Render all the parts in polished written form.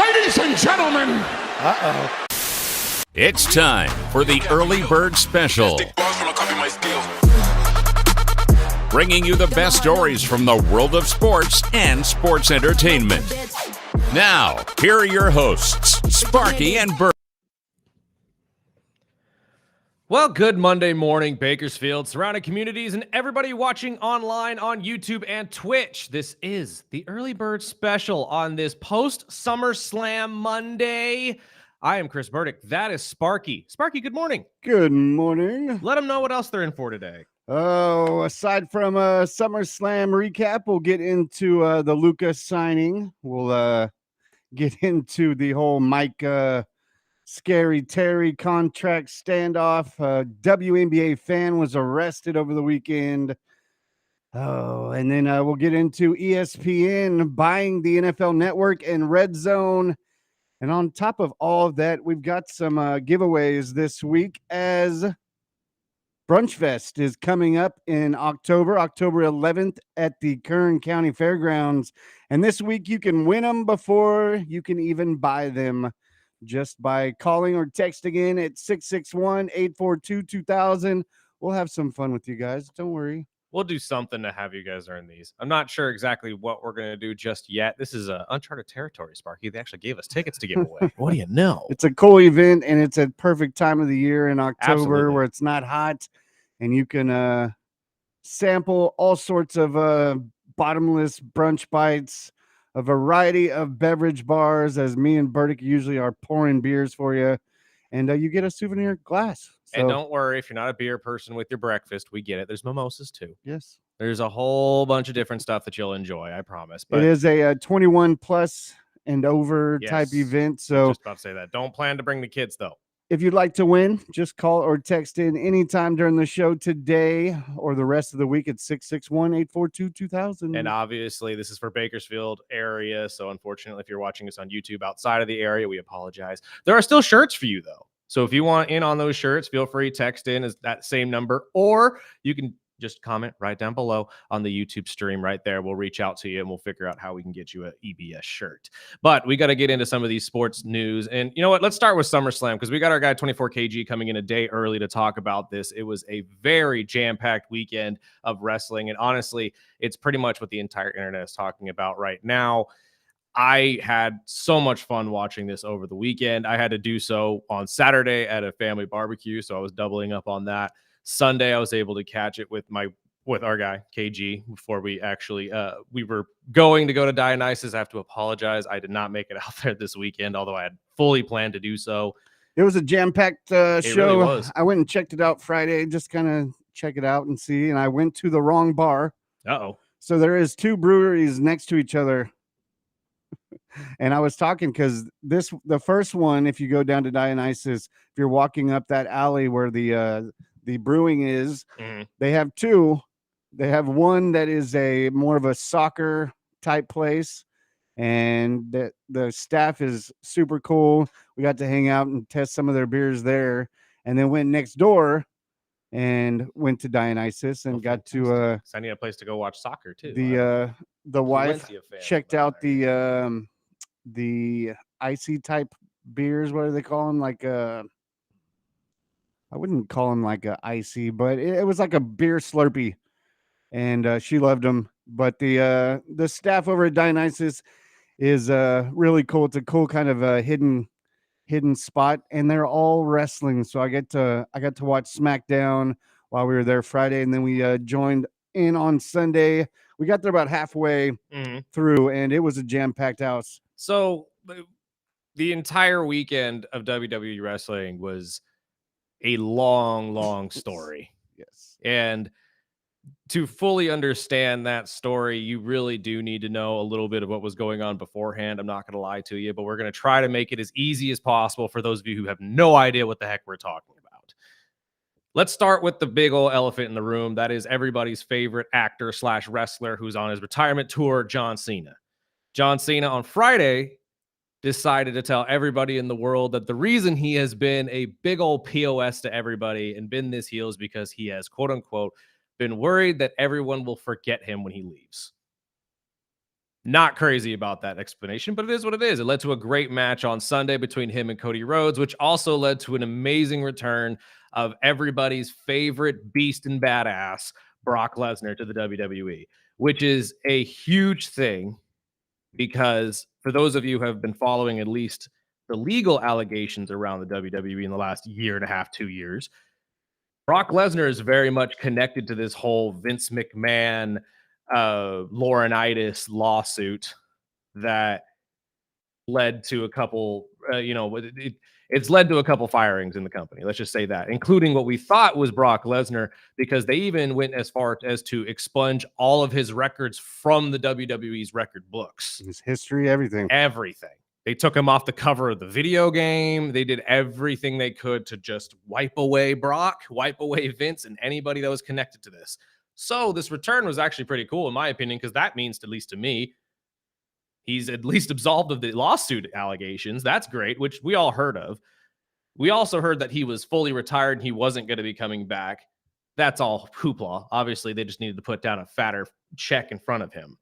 Ladies and gentlemen. Uh-oh. It's time for the Early Bird Special. Bringing you the best stories from the world of sports and sports entertainment. Now, here are your hosts, Sparky and Bird. Well, good Monday morning, Bakersfield, surrounding communities, and everybody watching online on YouTube and Twitch. This is the Early Bird Special on this post-SummerSlam Monday. I am Chris Burdick. That is Sparky. Sparky, good morning. Good morning. Let them know what else they're in for today. Oh, aside from a SummerSlam recap, we'll get into the Luka signing. We'll get into the whole Mike Scary Terry contract standoff. WNBA fan was arrested over the weekend. Oh, and then we'll get into ESPN buying the NFL Network and Red Zone. And on top of all of that, we've got some giveaways this week as Brunch Fest is coming up in October 11th at the Kern County Fairgrounds. And this week you can win them before you can even buy them, just by calling or texting in at 661-842-2000. We'll have some fun with you guys. Don't worry. We'll do something to have you guys earn these. I'm not sure exactly what we're going to do just yet. This is uncharted territory, Sparky. They actually gave us tickets to give away. What do you know? It's a cool event, and it's a perfect time of the year in October. Absolutely. Where it's not hot, and you can sample all sorts of bottomless brunch bites, a variety of beverage bars, as me and Burdick usually are pouring beers for you, and you get a souvenir glass. So, and don't worry, if you're not a beer person with your breakfast, we get it. There's mimosas too. yes, There's a whole bunch of different stuff that you'll enjoy, I promise. But it is a 21 plus and over type Yes. event. So just about to say that. Don't plan to bring the kids, though. if you'd like to win, just call or text in anytime during the show today or the rest of the week at 661-842-2000. And obviously, this is for Bakersfield area. So unfortunately, if you're watching us on YouTube outside of the area, we apologize. There are still shirts for you, though. So if you want in on those shirts, feel free to text in as that same number, or you can just comment right down below on the YouTube stream right there. We'll reach out to you and we'll figure out how we can get you an EBS shirt. But we got to get into some of these sports news. And you know what? Let's start with SummerSlam, because we got our guy 24KG coming in a day early to talk about this. It was a very jam-packed weekend of wrestling. And honestly, it's pretty much what the entire internet is talking about right now. I had so much fun watching this over the weekend. I had to do so on Saturday at a family barbecue, so I was doubling up on that. Sunday, I was able to catch it with our guy KG before we actually we were going to go to Dionysus. I have to apologize. I did not make it out there this weekend, although I had fully planned to do so. It was a jam-packed show. Really was. I went and checked it out Friday, just kind of check it out and see. And I went to the wrong bar. Uh-oh. So there is two breweries next to each other. And I was talking because the first one, if you go down to Dionysus, if you're walking up that alley where the brewing is, they have two. They have one that is a more of a soccer type place, and the staff is super cool. We got to hang out and test some of their beers there, and then went next door and went to Dionysus and got to So I need a place to go watch soccer too. the wife Valencia fan checked over out the icy type beers. What do they call them? Like I wouldn't call them like a icy, but it was like a beer Slurpee, and she loved them. But the staff over at Dionysus is really cool. It's a cool kind of hidden spot, and they're all wrestling. So I got to watch SmackDown while we were there Friday, and then we joined in on Sunday. We got there about halfway through, and it was a jam-packed house. So the entire weekend of WWE wrestling was a long story. Yes. And to fully understand that story, you really do need to know a little bit of what was going on beforehand. I'm not going to lie to you, but we're going to try to make it as easy as possible for those of you who have no idea what the heck we're talking about. Let's start with the big old elephant in the room. That is everybody's favorite actor / wrestler who's on his retirement tour, John Cena. John Cena on Friday decided to tell everybody in the world that the reason he has been a big old POS to everybody and been this heel is because he has, quote unquote, been worried that everyone will forget him when he leaves. Not crazy about that explanation, but it is what it is. It led to a great match on Sunday between him and Cody Rhodes, which also led to an amazing return of everybody's favorite beast and badass, Brock Lesnar, to the WWE, which is a huge thing because for those of you who have been following at least the legal allegations around the WWE in the last year and a half, 2 years, Brock Lesnar is very much connected to this whole Vince McMahon, Laurinaitis lawsuit that led to a couple, it's led to a couple firings in the company. Let's just say that, including what we thought was Brock Lesnar, because they even went as far as to expunge all of his records from the WWE's record books. His history, everything. Everything. They took him off the cover of the video game. They did everything they could to just wipe away Brock, wipe away Vince, and anybody that was connected to this. So this return was actually pretty cool, in my opinion, because that means, at least to me, he's at least absolved of the lawsuit allegations. That's great, which we all heard of. We also heard that he was fully retired and he wasn't going to be coming back. That's all hoopla. Obviously, they just needed to put down a fatter check in front of him.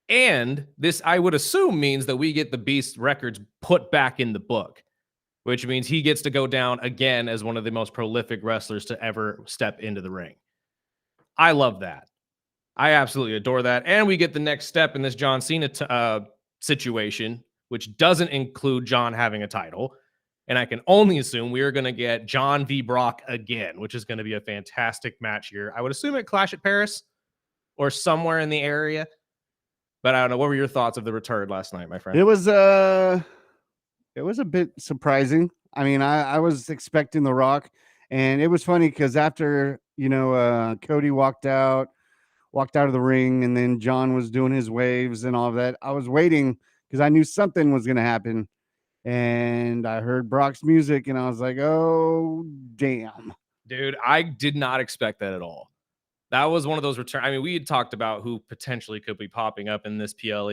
And this, I would assume, means that we get the Beast records put back in the book, which means he gets to go down again as one of the most prolific wrestlers to ever step into the ring. I love that. I absolutely adore that. And we get the next step in this John Cena situation, which doesn't include John having a title. And I can only assume we are going to get John v. Brock again, which is going to be a fantastic match here. I would assume at Clash at Paris or somewhere in the area. But I don't know. What were your thoughts of the return last night, my friend? It was a bit surprising. I mean, I was expecting The Rock, and it was funny because after, Cody walked out of the ring, and then John was doing his waves and all of that. I was waiting because I knew something was going to happen, and I heard Brock's music, and I was like, oh, damn. Dude, I did not expect that at all. That was one of those returns. I mean, we had talked about who potentially could be popping up in this PLE.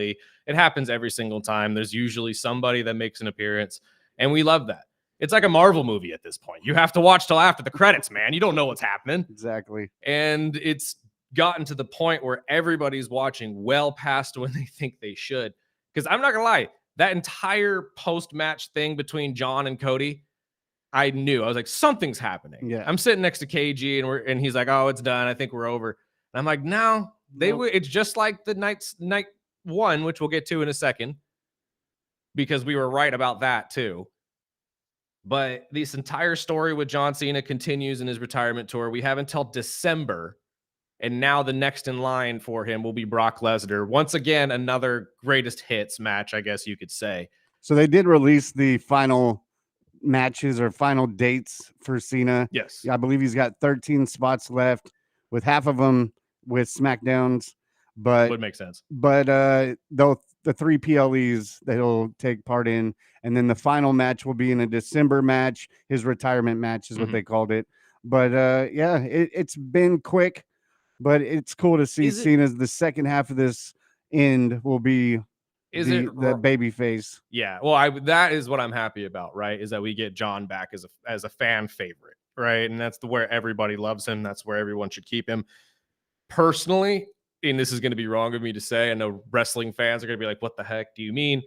It happens every single time. There's usually somebody that makes an appearance, and we love that. It's like a Marvel movie at this point. You have to watch till after the credits, man. You don't know what's happening. Exactly. And it's gotten to the point where everybody's watching well past when they think they should. Because I'm not going to lie, that entire post-match thing between John and Cody, I knew. I was like, something's happening. Yeah. I'm sitting next to KG and he's like, oh, it's done. I think we're over. And I'm like, no, it's just like the night one, which we'll get to in a second, because we were right about that too. But this entire story with John Cena continues in his retirement tour. We have until December. And now the next in line for him will be Brock Lesnar. Once again, another greatest hits match, I guess you could say. So they did release the final matches or final dates for Cena. Yes. I believe he's got 13 spots left, with half of them with SmackDowns. But would make sense. But though the 3 PLEs that he'll take part in, and then the final match will be in a December match. His retirement match is what they called it. But yeah, it's been quick, but it's cool to see Cena's the second half of this end will be the baby face. Yeah, well, that is what I'm happy about, right? Is that we get John back as a fan favorite, right? And that's where everybody loves him. That's where everyone should keep him. Personally, and this is going to be wrong of me to say, I know wrestling fans are going to be like, what the heck do you mean?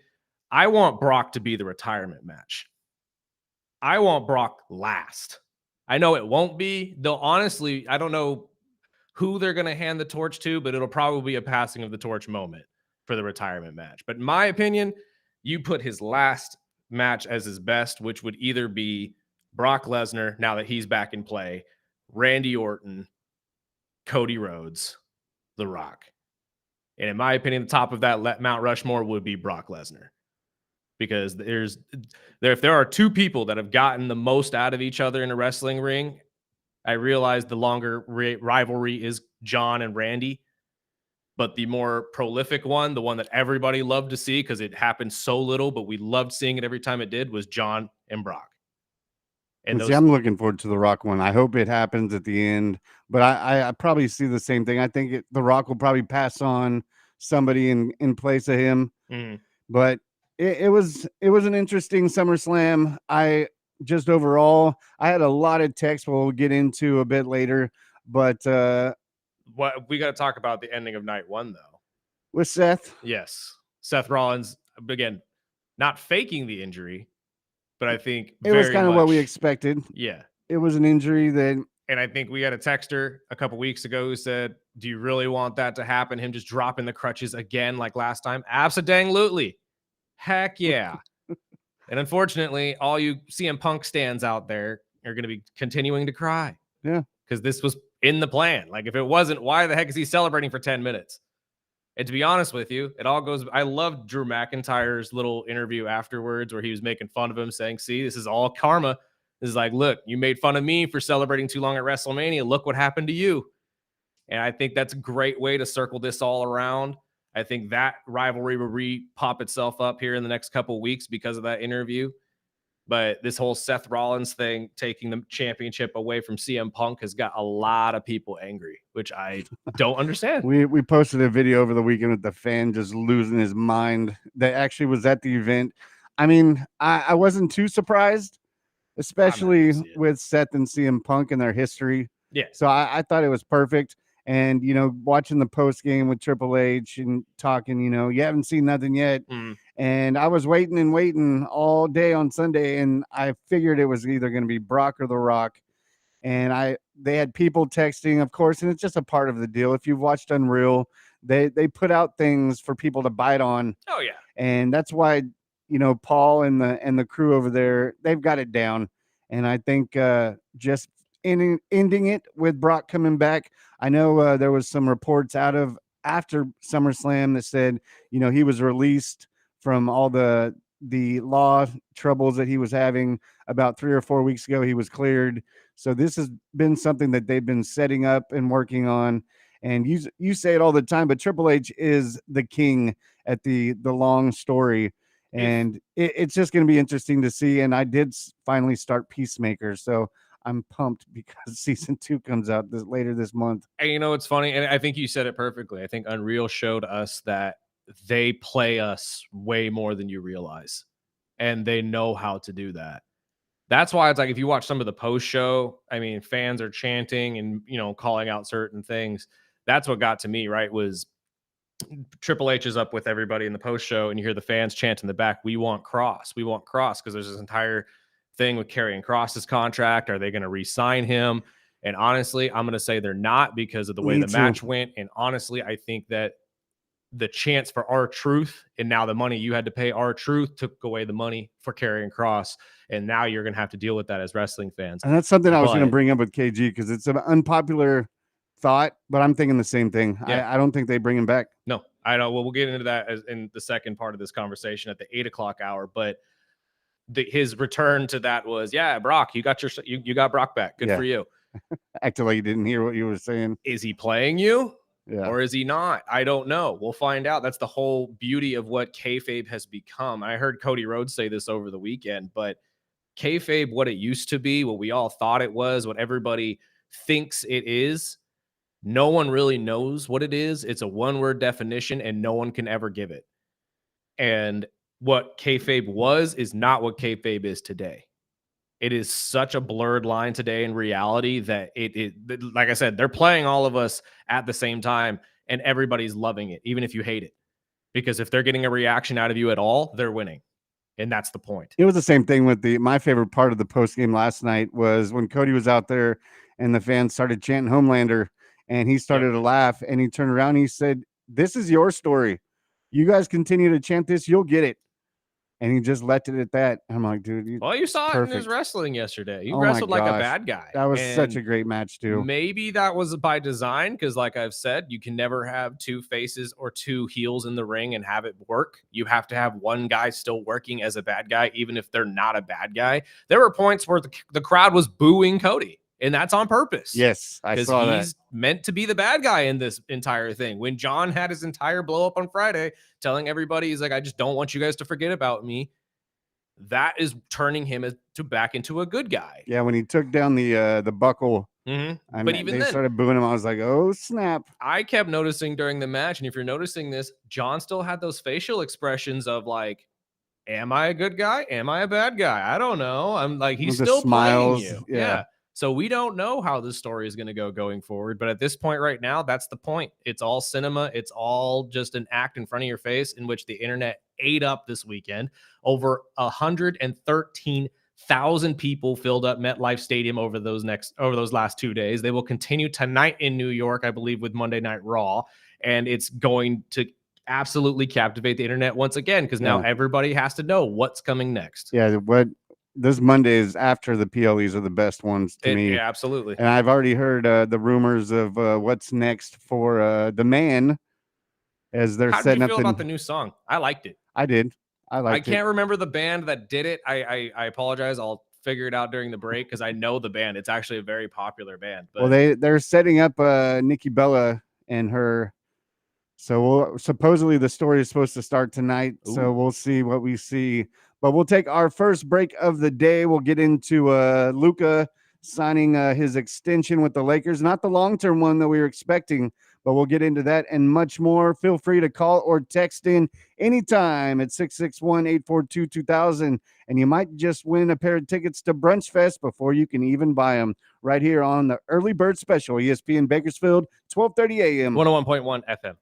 I want Brock to be the retirement match. I want Brock last. I know it won't be, though. Honestly, I don't know who they're going to hand the torch to, but it'll probably be a passing of the torch moment for the retirement match. But in my opinion, you put his last match as his best, which would either be Brock Lesnar, now that he's back in play, Randy Orton, Cody Rhodes, The Rock. And in my opinion, the top of that Mount Rushmore would be Brock Lesnar. Because if there are 2 people that have gotten the most out of each other in a wrestling ring, I realize the longer rivalry is John and Randy. But the more prolific one, the one that everybody loved to see because it happened so little, but we loved seeing it every time it did, was John and Brock. And I'm looking forward to the Rock one. I hope it happens at the end, but I probably see the same thing. I think the Rock will probably pass on somebody in place of him. But it was an interesting SummerSlam. Overall, I had a lot of text we'll get into a bit later, but what we got to talk about the ending of night one, though. with Seth. Yes. Seth Rollins, again, not faking the injury, but I think It was very kind of what we much- expected. Yeah. It was an injury that And I think we had a texter a couple weeks ago who said, do you really want that to happen? Him just dropping the crutches again like last time? Absolutely. Heck yeah. And unfortunately, all you CM Punk stands out there are going to be continuing to cry. Yeah. Because this was in the plan. Like, if it wasn't, why the heck is he celebrating for 10 minutes? And to be honest with you, it all goes. I love Drew McIntyre's little interview afterwards where he was making fun of him, saying, see, this is all karma. This is like, look, you made fun of me for celebrating too long at WrestleMania. Look what happened to you. And I think that's a great way to circle this all around. I think that rivalry will pop itself up here in the next couple of weeks because of that interview. But this whole Seth Rollins thing, taking the championship away from CM Punk, has got a lot of people angry, which I don't understand. we posted a video over the weekend with the fan just losing his mind that actually was at the event. I mean, I wasn't too surprised, especially with Seth and CM Punk and their history. Yeah. So I thought it was perfect. And, you know, watching the post game with Triple H and talking, you know, you haven't seen nothing yet. And I was waiting and waiting all day on Sunday. And I figured it was either going to be Brock or The Rock. And they had people texting, of course, and it's just a part of the deal. If you've watched Unreal, they put out things for people to bite on. Oh, yeah. And that's why, you know, Paul and the crew over there, they've got it down. And I think just ending it with Brock coming back. I know there was some reports out of after SummerSlam that said, you know, he was released from all the law troubles that he was having about 3 or 4 weeks ago. He was cleared. So this has been something that they've been setting up and working on. And you say it all the time, but Triple H is the king at the long story. And it's just going to be interesting to see. And I did finally start Peacemaker. So I'm pumped because season 2 comes out later this month. And you know, it's funny. And I think you said it perfectly. I think Unreal showed us that they play us way more than you realize. And they know how to do that. That's why it's like, if you watch some of the post show, I mean, fans are chanting and, you know, calling out certain things. That's what got to me, right? Was Triple H is up with everybody in the post show and you hear the fans chant in the back, we want Cross. We want Cross. Because there's this entire thing with Karrion Kross's contract. Are they going to re-sign him? And honestly, I'm going to say they're not because of the way the match went. And honestly, I think that the chance for R-Truth and now the money you had to pay R-Truth took away the money for Karrion Kross. And now you're going to have to deal with that as wrestling fans. And that's something I was going to bring up with KG because it's an unpopular thought, but I'm thinking the same thing. Yeah. I don't think they bring him back. No, I don't. Well, we'll get into that in the second part of this conversation at the 8 o'clock hour. But his return to that was, yeah, Brock, you got you got Brock back. Good for you. Acting like you didn't hear what you were saying. Is he playing you? Yeah. Or is he not? I don't know. We'll find out. That's the whole beauty of what kayfabe has become. I heard Cody Rhodes say this over the weekend, but kayfabe, what it used to be, what we all thought it was, what everybody thinks it is, no one really knows what it is. It's a one-word definition, and no one can ever give it. And what kayfabe was is not what kayfabe is today. It is such a blurred line today in reality that it like I said, they're playing all of us at the same time and everybody's loving it, even if you hate it. Because if they're getting a reaction out of you at all, they're winning. And that's the point. It was the same thing with my favorite part of the post game last night was when Cody was out there and the fans started chanting Homelander and he started to laugh and he turned around and he said, "This is your story. You guys continue to chant this, you'll get it." And he just left it at that. I'm like, dude. You saw it in his wrestling yesterday. You Oh wrestled like a bad guy. That was such a great match, too. Maybe that was by design because, like I've said, you can never have two faces or two heels in the ring and have it work. You have to have one guy still working as a bad guy, even if they're not a bad guy. There were points where the crowd was booing Cody. And that's on purpose. Yes, I saw that. Because he's meant to be the bad guy in this entire thing. When John had his entire blow up on Friday, telling everybody, he's like, I just don't want you guys to forget about me. That is turning him back into a good guy. Yeah, when he took down the buckle, but even they started booing him. I was like, oh, snap. I kept noticing during the match, and if you're noticing this, John still had those facial expressions of like, am I a good guy? Am I a bad guy? I don't know. I'm like, he's still playing you. Yeah. So we don't know how this story is going to go going forward. But at this point right now, that's the point. It's all cinema. It's all just an act in front of your face in which the internet ate up this weekend. Over 113,000 people filled up MetLife Stadium over those last 2 days. They will continue tonight in New York, I believe, with Monday Night Raw, and it's going to absolutely captivate the internet once again because now everybody has to know what's coming next. Yeah, what this Monday is after the PLEs are the best ones to me. Yeah, absolutely. And I've already heard the rumors of what's next for the man as they're How did setting you up feel about the new song? I liked it. I did. I I liked it. can't remember the band that did it. I apologize. I'll figure it out during the break because I know the band. It's actually a very popular band. But Well, they're setting up Nikki Bella and her. So supposedly the story is supposed to start tonight. So we'll see what we see. But we'll take our first break of the day. We'll get into Luka signing his extension with the Lakers. Not the long-term one that we were expecting, but we'll get into that and much more. Feel free to call or text in anytime at 661-842-2000. And you might just win a pair of tickets to Brunch Fest before you can even buy them right here on the Early Bird Special, ESPN Bakersfield, 1230 a.m. 101.1 FM.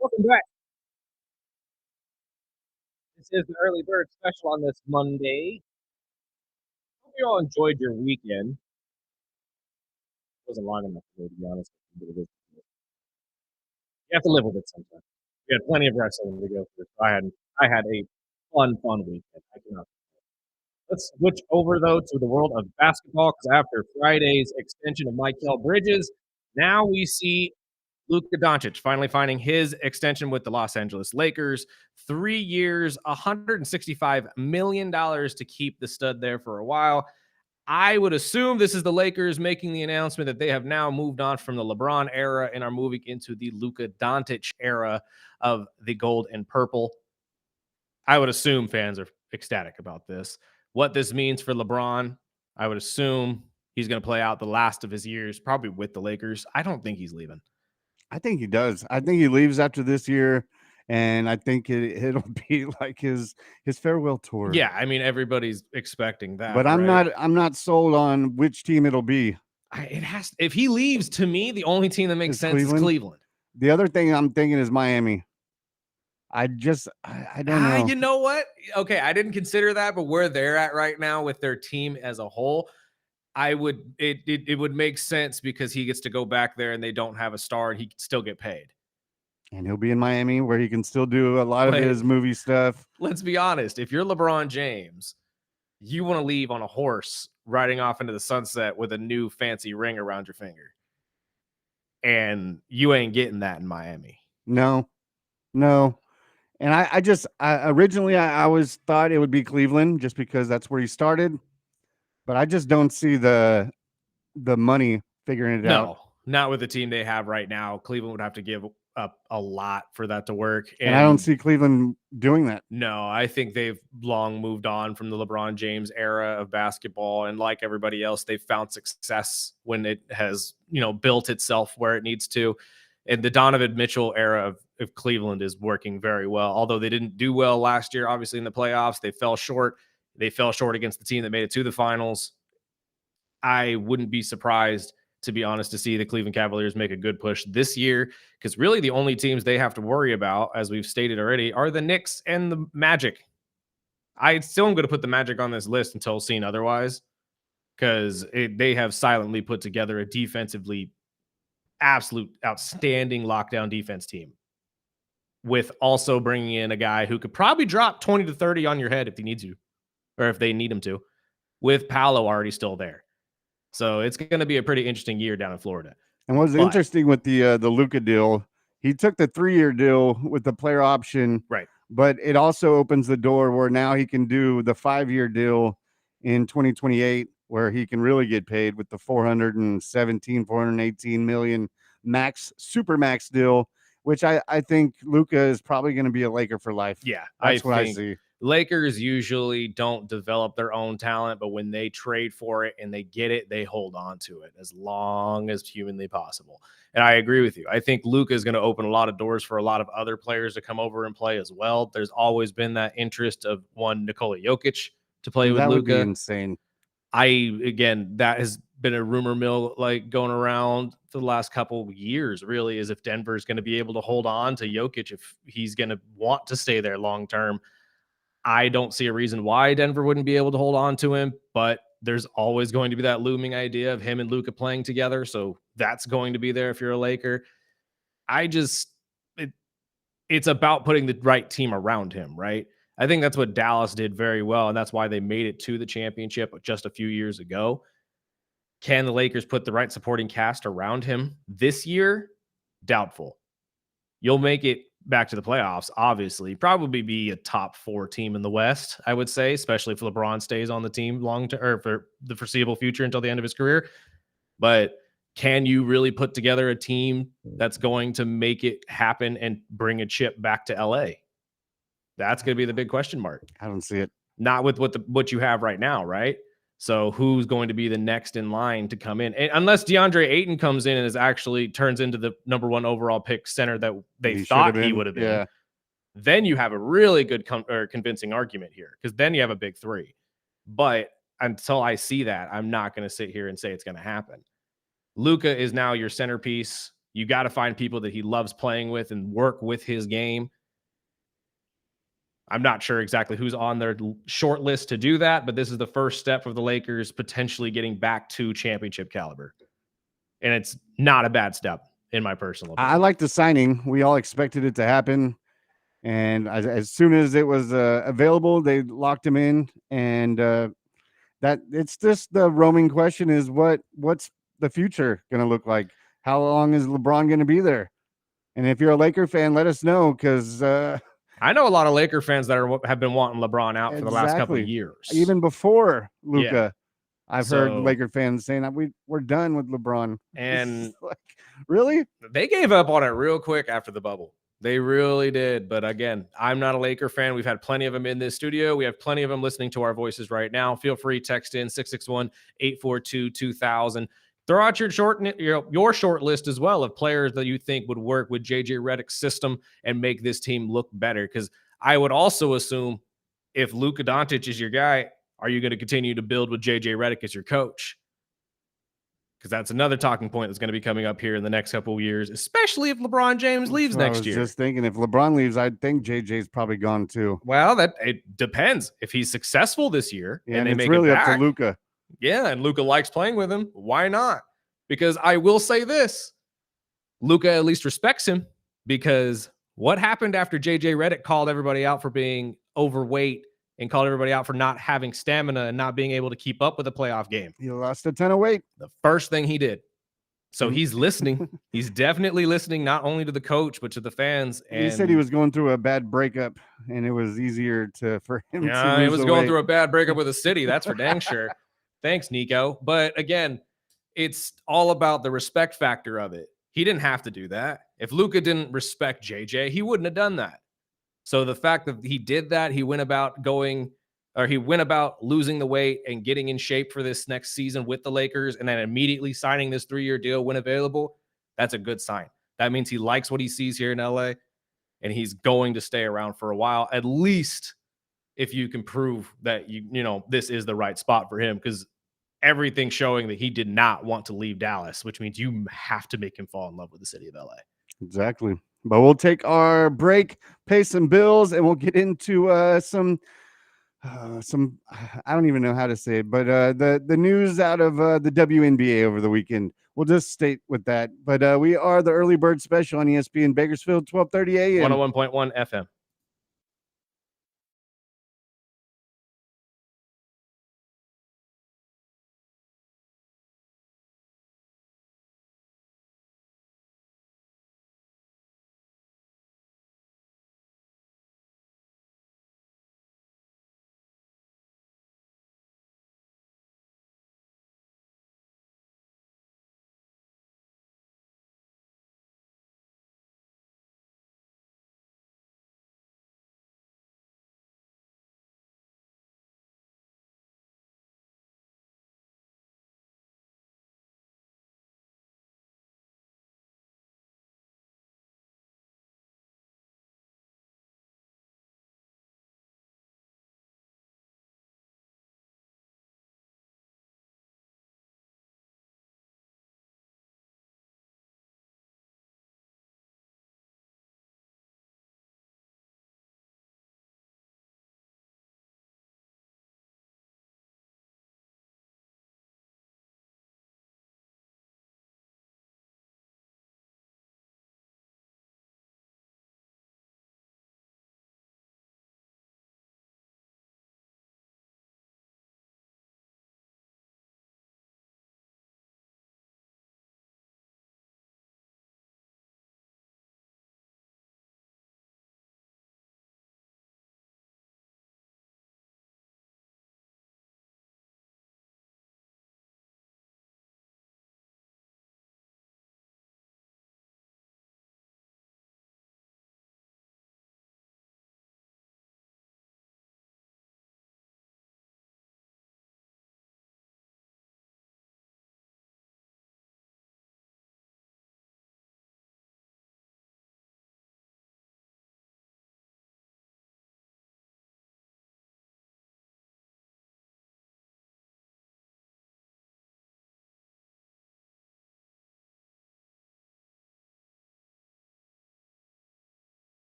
Welcome back. This is the Early Bird Special on this Monday. you all enjoyed your weekend. It wasn't long enough for me, to be honest. But it is. You have to live with it sometimes. We had plenty of wrestling to go through. So I had a fun weekend. I cannot. Let's switch over though to the world of basketball because after Friday's extension of Mikal Bridges, now we see Luka Doncic finally finding his extension with the Los Angeles Lakers. 3 years, $165 million to keep the stud there for a while. I would assume this is the Lakers making the announcement that they have now moved on from the LeBron era and are moving into the Luka Doncic era of the gold and purple. I would assume fans are ecstatic about this. What this means for LeBron, I would assume he's going to play out the last of his years, probably with the Lakers. I don't think he's leaving. I think he does. I think he leaves after this year, and I think it'll be like his farewell tour. Yeah, I mean everybody's expecting that, But I'm right? not sold on which team it'll be. It has. If he leaves, to me, the only team that makes Is sense is Cleveland? Cleveland. The other thing I'm thinking is Miami. I don't know. You know what? Okay, I didn't consider that, but where they're at right now with their team as a whole, it would make sense because he gets to go back there and they don't have a star and he can still get paid. And he'll be in Miami where he can still do a lot of his movie stuff. Let's be honest. If you're LeBron James, you want to leave on a horse riding off into the sunset with a new fancy ring around your finger. And you ain't getting that in Miami. No. And I originally always thought it would be Cleveland just because that's where he started. But I just don't see the money figuring it out. No, not with the team they have right now. Cleveland would have to give up a lot for that to work. And I don't see Cleveland doing that. No, I think they've long moved on from the LeBron James era of basketball. And like everybody else, they've found success when it has, built itself where it needs to. And the Donovan Mitchell era of Cleveland is working very well. Although they didn't do well last year, obviously in the playoffs, they fell short. They fell short against the team that made it to the finals. I wouldn't be surprised, to be honest, to see the Cleveland Cavaliers make a good push this year, because really the only teams they have to worry about, as we've stated already, are the Knicks and the Magic. I still am going to put the Magic on this list until seen otherwise, because they have silently put together a defensively absolute outstanding lockdown defense team, with also bringing in a guy who could probably drop 20 to 30 on your head if he needs you, or if they need him to, with Paolo already still there. So it's going to be a pretty interesting year down in Florida. And what's interesting with the Luka deal, he took the 3-year deal with the player option, right? But it also opens the door where now he can do the 5-year deal in 2028, where he can really get paid with the 418 million super max deal, which I think Luka is probably going to be a Laker for life. Yeah, that's what I see. Lakers usually don't develop their own talent, but when they trade for it and they get it, they hold on to it as long as humanly possible. And I agree with you. I think Luka is going to open a lot of doors for a lot of other players to come over and play as well. There's always been that interest of Nikola Jokic to play with Luka. That would be insane. That has been a rumor mill like going around for the last couple of years, really, is if Denver is going to be able to hold on to Jokic, if he's going to want to stay there long term. I don't see a reason why Denver wouldn't be able to hold on to him, but there's always going to be that looming idea of him and Luka playing together. So that's going to be there if you're a Laker. It's about putting the right team around him, right? I think that's what Dallas did very well, and that's why they made it to the championship just a few years ago. Can the Lakers put the right supporting cast around him this year? Doubtful. You'll make it back to the playoffs, obviously. Probably be a top 4 team in the West, I would say, especially if LeBron stays on the team long term or for the foreseeable future until the end of his career. But can you really put together a team that's going to make it happen and bring a chip back to LA? That's going to be the big question mark. I don't see it. Not with what you have right now, right? So who's going to be the next in line to come in? And unless DeAndre Ayton comes in and actually turns into the number 1 overall pick center that they thought he would have been, then you have a really good convincing argument here, because then you have a big 3. But until I see that, I'm not going to sit here and say it's going to happen. Luka is now your centerpiece. You got to find people that he loves playing with and work with his game. I'm not sure exactly who's on their short list to do that, but this is the first step for the Lakers potentially getting back to championship caliber. And it's not a bad step, in my personal opinion. I like the signing. We all expected it to happen. And as soon as it was available, they locked him in. And that it's just the roaming question is what's the future going to look like? How long is LeBron going to be there? And if you're a Laker fan, let us know because I know a lot of Laker fans that have been wanting LeBron out for the last couple of exactly. years. Even before Yeah. Luka, I've heard So- Laker fans saying that we're done with LeBron. And It's like, really? they gave up on it real quick after the bubble. They really did. But again, I'm not a Laker fan. We've had plenty of them in this studio. We have plenty of them listening to our voices right now. Feel free, text in 661-842-2000. Throw out your short list as well of players that you think would work with JJ Redick's system and make this team look better. Because I would also assume if Luka Doncic is your guy, are you going to continue to build with JJ Redick as your coach? Because that's another talking point that's going to be coming up here in the next couple of years, especially if LeBron James leaves next year. I was just thinking if LeBron leaves, I think JJ's probably gone too. Well, it depends. If he's successful this year and they it's make really it up back, to Luka. yeah, and Luka likes playing with him, why not? Because I will say this, Luka at least respects him, because what happened after JJ Redick called everybody out for being overweight and called everybody out for not having stamina and not being able to keep up with a playoff game? He lost a ton of weight. The first thing he did. So he's listening. He's definitely listening, not only to the coach, but to the fans. And he said he was going through a bad breakup and it was easier for him to lose he was the going weight. through a bad breakup with a city. That's for dang sure. Thanks, Nico. But again, it's all about the respect factor of it. He didn't have to do that. If Luka didn't respect JJ, he wouldn't have done that. So the fact that he did that, he went about losing the weight and getting in shape for this next season with the Lakers, and then immediately signing this 3-year deal when available. That's a good sign. That means he likes what he sees here in LA, and he's going to stay around for a while, at least if you can prove that this is the right spot for him, because everything's showing that he did not want to leave Dallas, which means you have to make him fall in love with the city of LA. Exactly. But we'll take our break, pay some bills, and we'll get into some I don't even know how to say it, but the news out of the WNBA over the weekend. We'll just state with that. But we are the Early Bird Special on ESPN Bakersfield, 12:30 a.m. 101.1 FM.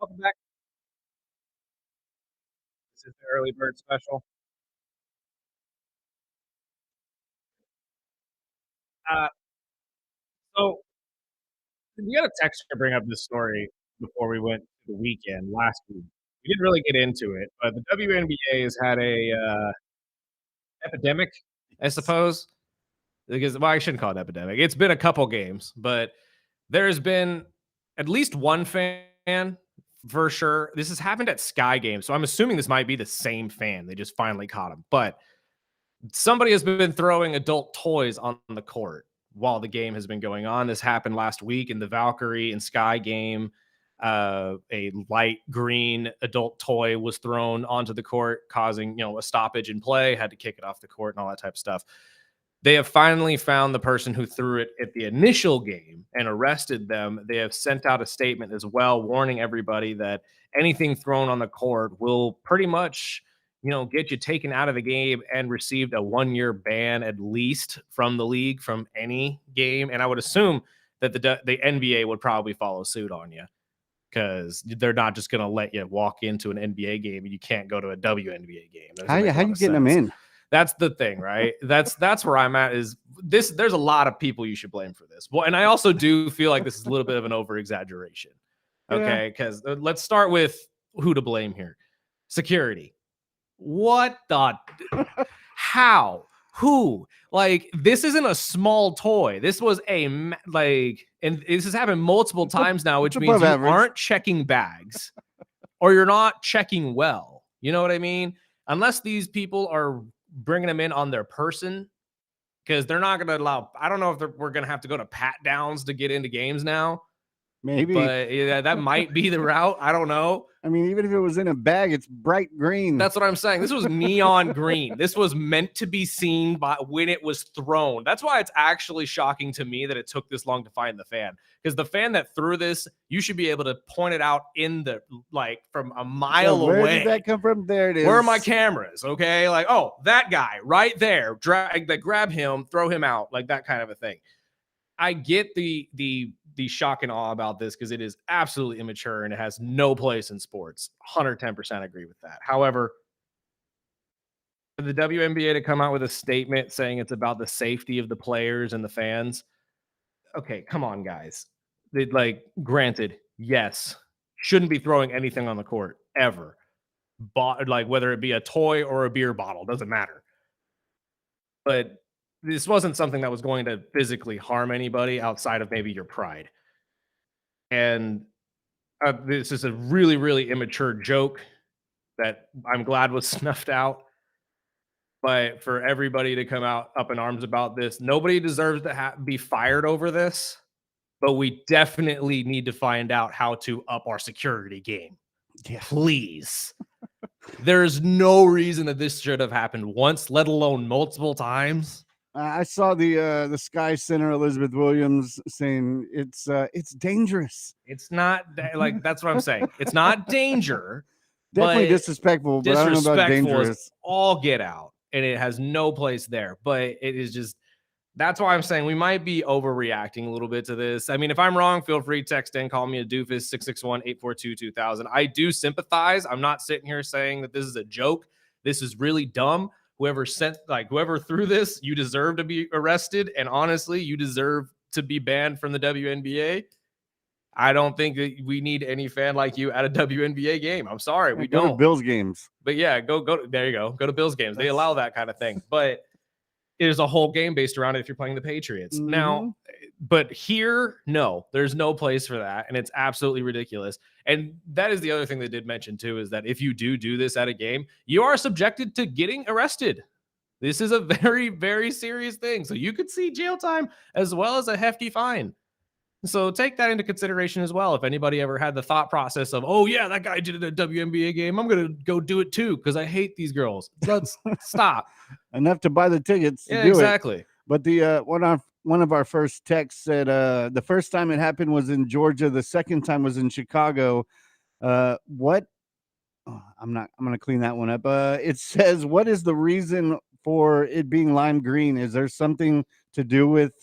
Welcome back. This is the early bird special. Uh, so we got a text to bring up this story before we went to the weekend last week. We didn't really get into it, but the WNBA has had a epidemic, I suppose. Because well, I shouldn't call it epidemic. It's been a couple games, but there's been at least one fan for sure. This has happened at Sky Games, so I'm assuming this might be the same fan. They just finally caught him, but somebody has been throwing adult toys on the court while the game has been going on. This happened last week in the Valkyrie and Sky game. A light green adult toy was thrown onto the court, causing a stoppage in play. Had to kick it off the court and all that type of stuff. They have finally found the person who threw it at the initial game and arrested them. They have sent out a statement as well, warning everybody that anything thrown on the court will pretty much get you taken out of the game and received a 1-year ban at least from the league from any game. And I would assume that the NBA would probably follow suit on you because they're not just going to let you walk into an NBA game and you can't go to a WNBA game. How you getting them in? That's the thing, right? That's where I'm at is this. There's a lot of people you should blame for this. Well, and I also do feel like this is a little bit of an over exaggeration. Okay. Because let's start with who to blame here. Security. What the how who like this isn't a small toy. This was and this has happened multiple times now, which means you aren't checking bags or you're not checking well. You know what I mean? Unless these people are bringing them in on their person, because they're not going to allow. I don't know if we're going to have to go to pat downs to get into games now. Maybe, but yeah, that might be the route. I don't know. I mean, even if it was in a bag, it's bright green. That's what I'm saying. This was neon green. This was meant to be seen by when it was thrown. That's why it's actually shocking to me that it took this long to find the fan. Because the fan that threw this, you should be able to point it out from a mile away. Where did that come from? There it is. Where are my cameras? Okay, that guy right there. Grab him, throw him out, like that kind of a thing. I get the shock and awe about this because it is absolutely immature and it has no place in sports. 110% agree with that. However, for the WNBA to come out with a statement saying it's about the safety of the players and the fans. Okay, come on, guys. Granted, yes, shouldn't be throwing anything on the court ever. Whether it be a toy or a beer bottle, doesn't matter. But this wasn't something that was going to physically harm anybody outside of maybe your pride. And this is a really, really immature joke that I'm glad was snuffed out. But for everybody to come out up in arms about this, nobody deserves to be fired over this. But we definitely need to find out how to up our security game. Yeah. Please. There's no reason that this should have happened once, let alone multiple times. I saw the Sky Center Elizabeth Williams saying it's dangerous. It's not that's what I'm saying. It's not danger. Definitely disrespectful, but I don't know about dangerous. All get out, and it has no place there. But it is just that's why I'm saying we might be overreacting a little bit to this. I mean, if I'm wrong, feel free to text in, call me a doofus 661-842-2000. I do sympathize. I'm not sitting here saying that this is a joke. This is really dumb. Whoever threw this, you deserve to be arrested. And honestly, you deserve to be banned from the WNBA. I don't think that we need any fan like you at a WNBA game. I'm sorry, we don't. Go to Bills games. But yeah, go. There you go. Go to Bills games. They allow that kind of thing. But there's a whole game based around it if you're playing the Patriots. Mm-hmm. Now, but here, no, there's no place for that. And it's absolutely ridiculous. And that is the other thing they did mention too, is that if you do this at a game, you are subjected to getting arrested. This is a very, very serious thing. So you could see jail time as well as a hefty fine. So take that into consideration as well. If anybody ever had the thought process of, oh yeah, that guy did it at a WNBA game, I'm going to go do it too because I hate these girls. Let's stop. Enough to buy the tickets to yeah, do exactly. It. But the one of our first texts said the first time it happened was in Georgia. The second time was in Chicago. What? Oh, I'm going to clean that one up. It says, what is the reason for it being lime green? Is there something to do with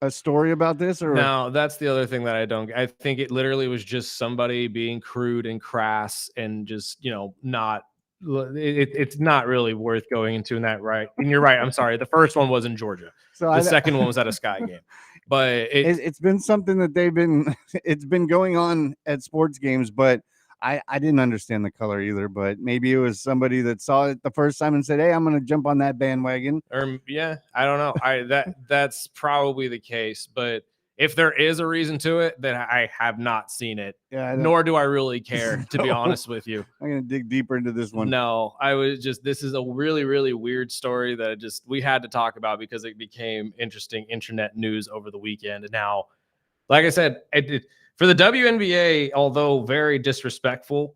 a story about this? Or No, that's the other thing that I think it literally was just somebody being crude and crass and just, not it's not really worth going into in that, right? And you're right. I'm sorry. The first one was in Georgia. so The second one was at a Sky game. But it's been something that they've been it's been going on at sports games, but I didn't understand the color either. But maybe it was somebody that saw it the first time and said, "Hey, I'm going to jump on that bandwagon." Or yeah, I don't know. That's probably the case. But if there is a reason to it, then I have not seen it. Yeah, Nor do I really care, to be honest with you. I'm going to dig deeper into this one. No, this is a really, really weird story that we had to talk about because it became interesting internet news over the weekend. And now, like I said, for the WNBA, although very disrespectful,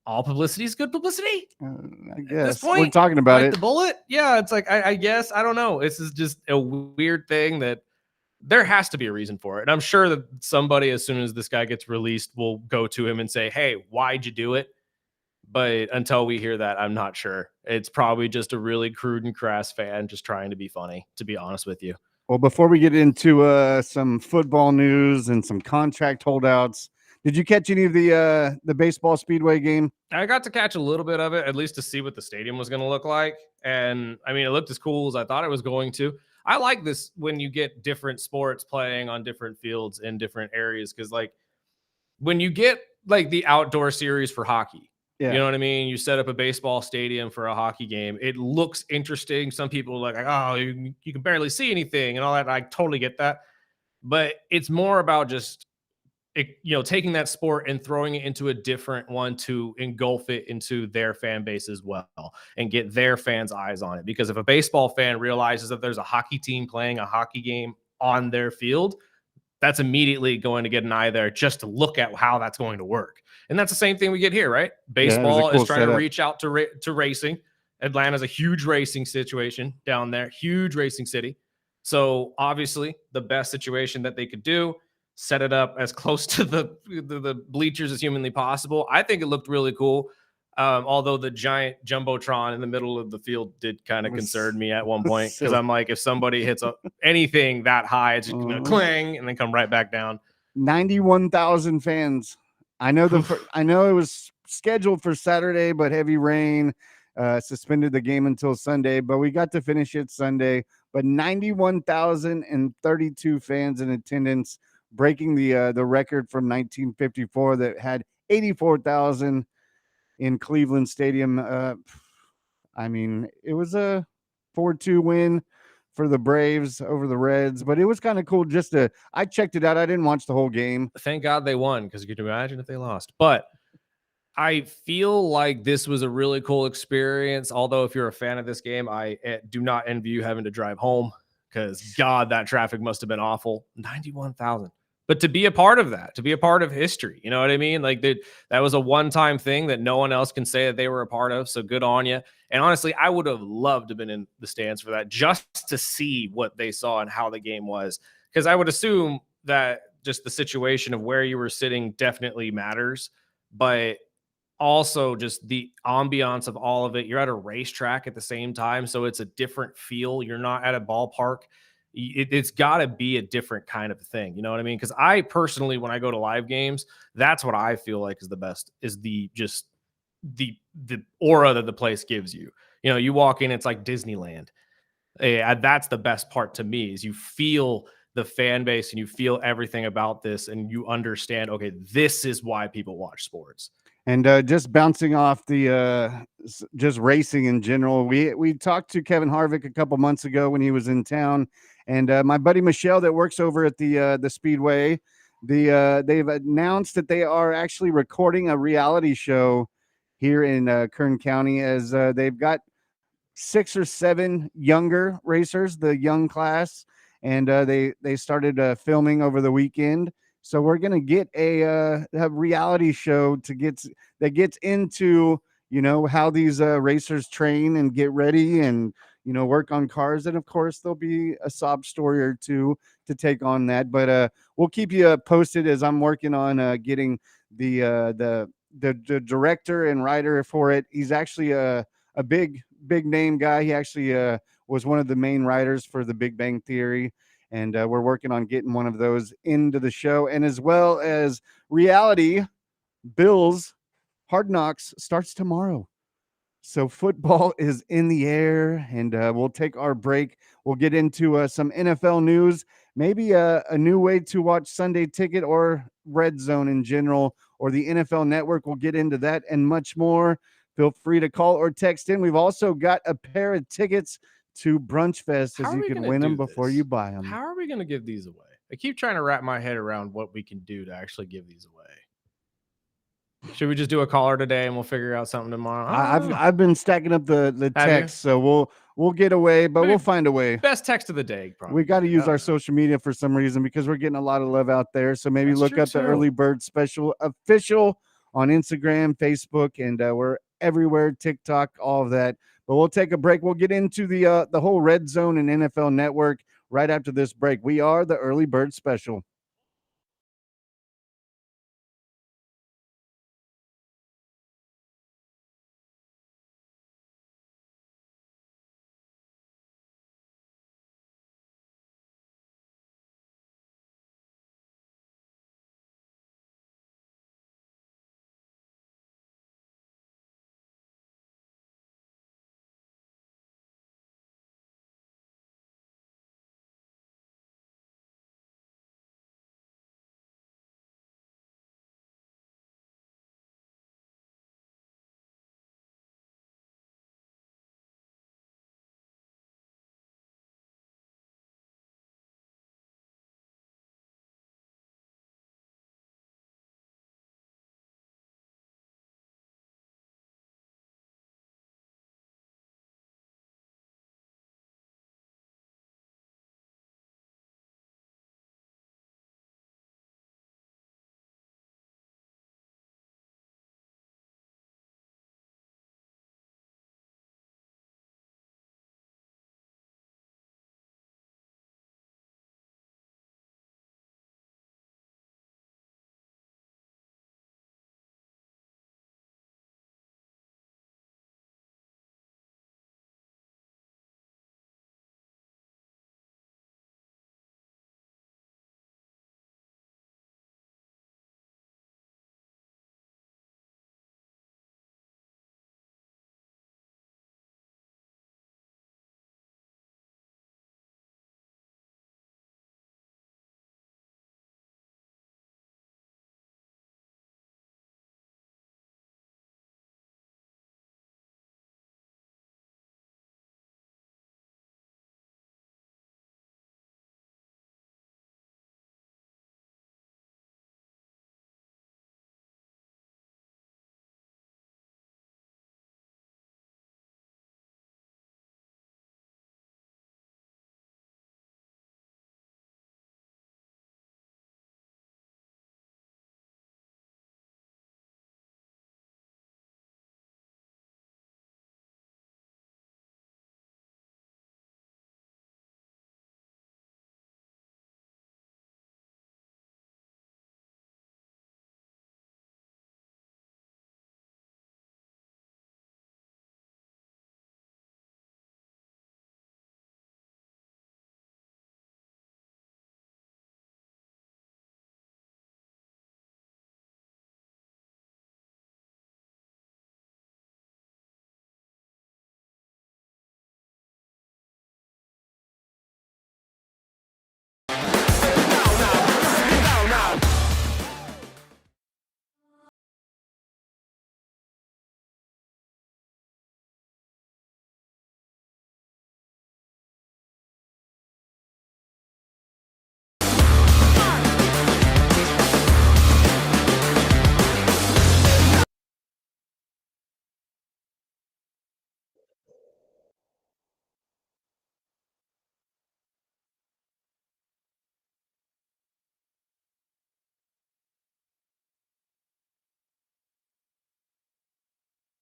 all publicity is good publicity. I At this guess point, we're talking about like it. the bullet. Yeah, it's like, I guess, I don't know. This is just a weird thing that there has to be a reason for it. And I'm sure that somebody, as soon as this guy gets released, will go to him and say, "Hey, why'd you do it?" But until we hear that, I'm not sure. It's probably just a really crude and crass fan just trying to be funny, to be honest with you. Well, before we get into some football news and some contract holdouts, did you catch any of the baseball speedway game? I got to catch a little bit of it, at least to see what the stadium was going to look like. And I mean, it looked as cool as I thought it was going to. I like this when you get different sports playing on different fields in different areas. Cause like when you get like the outdoor series for hockey, Yeah. you know what I mean? You set up a baseball stadium for a hockey game. It looks interesting. Some people are like, oh, you can barely see anything and all that. I totally get that. But it's more about just taking that sport and throwing it into a different one to engulf it into their fan base as well and get their fans' eyes on it. Because if a baseball fan realizes that there's a hockey team playing a hockey game on their field, that's immediately going to get an eye there just to look at how that's going to work. And that's the same thing we get here, right? Baseball is trying to reach out to racing. Atlanta's a huge racing situation down there, huge racing city. So obviously the best situation that they could do, set it up as close to the bleachers as humanly possible. I think it looked really cool. Although the giant jumbotron in the middle of the field did kind of concern me at one point, because I'm like, if somebody hits anything that high, it's just gonna clang and then come right back down. 91,000 fans. I know I know it was scheduled for Saturday, but heavy rain suspended the game until Sunday. But we got to finish it Sunday. But 91,032 fans in attendance, breaking the record from 1954 that had 84,000 in Cleveland Stadium. I mean, it was a 4-2 win for the Braves over the Reds, but it was kind of cool I checked it out. I didn't watch the whole game. Thank God they won, because you can imagine if they lost. But I feel like this was a really cool experience. Although if you're a fan of this game, I do not envy you having to drive home, because God, that traffic must have been awful. 91,000. But to be a part of that, to be a part of history, you know what I mean? Like that was a one-time thing that no one else can say that they were a part of. So good on you. And honestly, I would have loved to have been in the stands for that, just to see what they saw and how the game was. Because I would assume that just the situation of where you were sitting definitely matters, but also just the ambiance of all of it. You're at a racetrack at the same time, so it's a different feel. You're not at a ballpark. It's got to be a different kind of thing. You know what I mean? Because I personally, when I go to live games, that's what I feel like is the best, is the aura that the place gives you. You know, you walk in, it's like Disneyland. That's the best part to me, is you feel the fan base and you feel everything about this, and you understand, okay, this is why people watch sports. And just bouncing off the just racing in general, we talked to Kevin Harvick a couple months ago when he was in town, and my buddy Michelle that works over at the Speedway, they've announced that they are actually recording a reality show here in Kern County, as they've got 6 or 7 younger racers, the young class, and they started filming over the weekend. So we're gonna get a reality show that gets into, you know, how these racers train and get ready and, you know, work on cars. And of course, there'll be a sob story or two to take on that. But we'll keep you posted as I'm working on getting the director and writer for it. He's actually a big name guy. He actually was one of the main writers for The Big Bang Theory. and we're working on getting one of those into the show, and as well as reality. Bills Hard Knocks starts tomorrow. So football is in the air, and we'll take our break. We'll get into some NFL news, maybe a new way to watch Sunday Ticket or Red Zone in general, or the NFL Network. We'll get into that and much more. Feel free to call or text in. We've also got a pair of tickets to Brunch Fest, How as are you we can going to win them do before this? you buy them. How are we going to give these away? I keep trying to wrap my head around what we can do to actually give these away. Should we just do a caller today and we'll figure out something tomorrow? I've been stacking up the Have you? text, so we'll get away, but Maybe we'll find a way. Best text of the day, probably. We got to use I don't our know. social media for some reason because we're getting a lot of love out there. So maybe That's look true up the too. Early Bird Special official on Instagram, Facebook, and we're everywhere, TikTok, all of that. But we'll take a break. We'll get into the whole Red Zone and NFL Network right after this break. We are the Early Bird Special.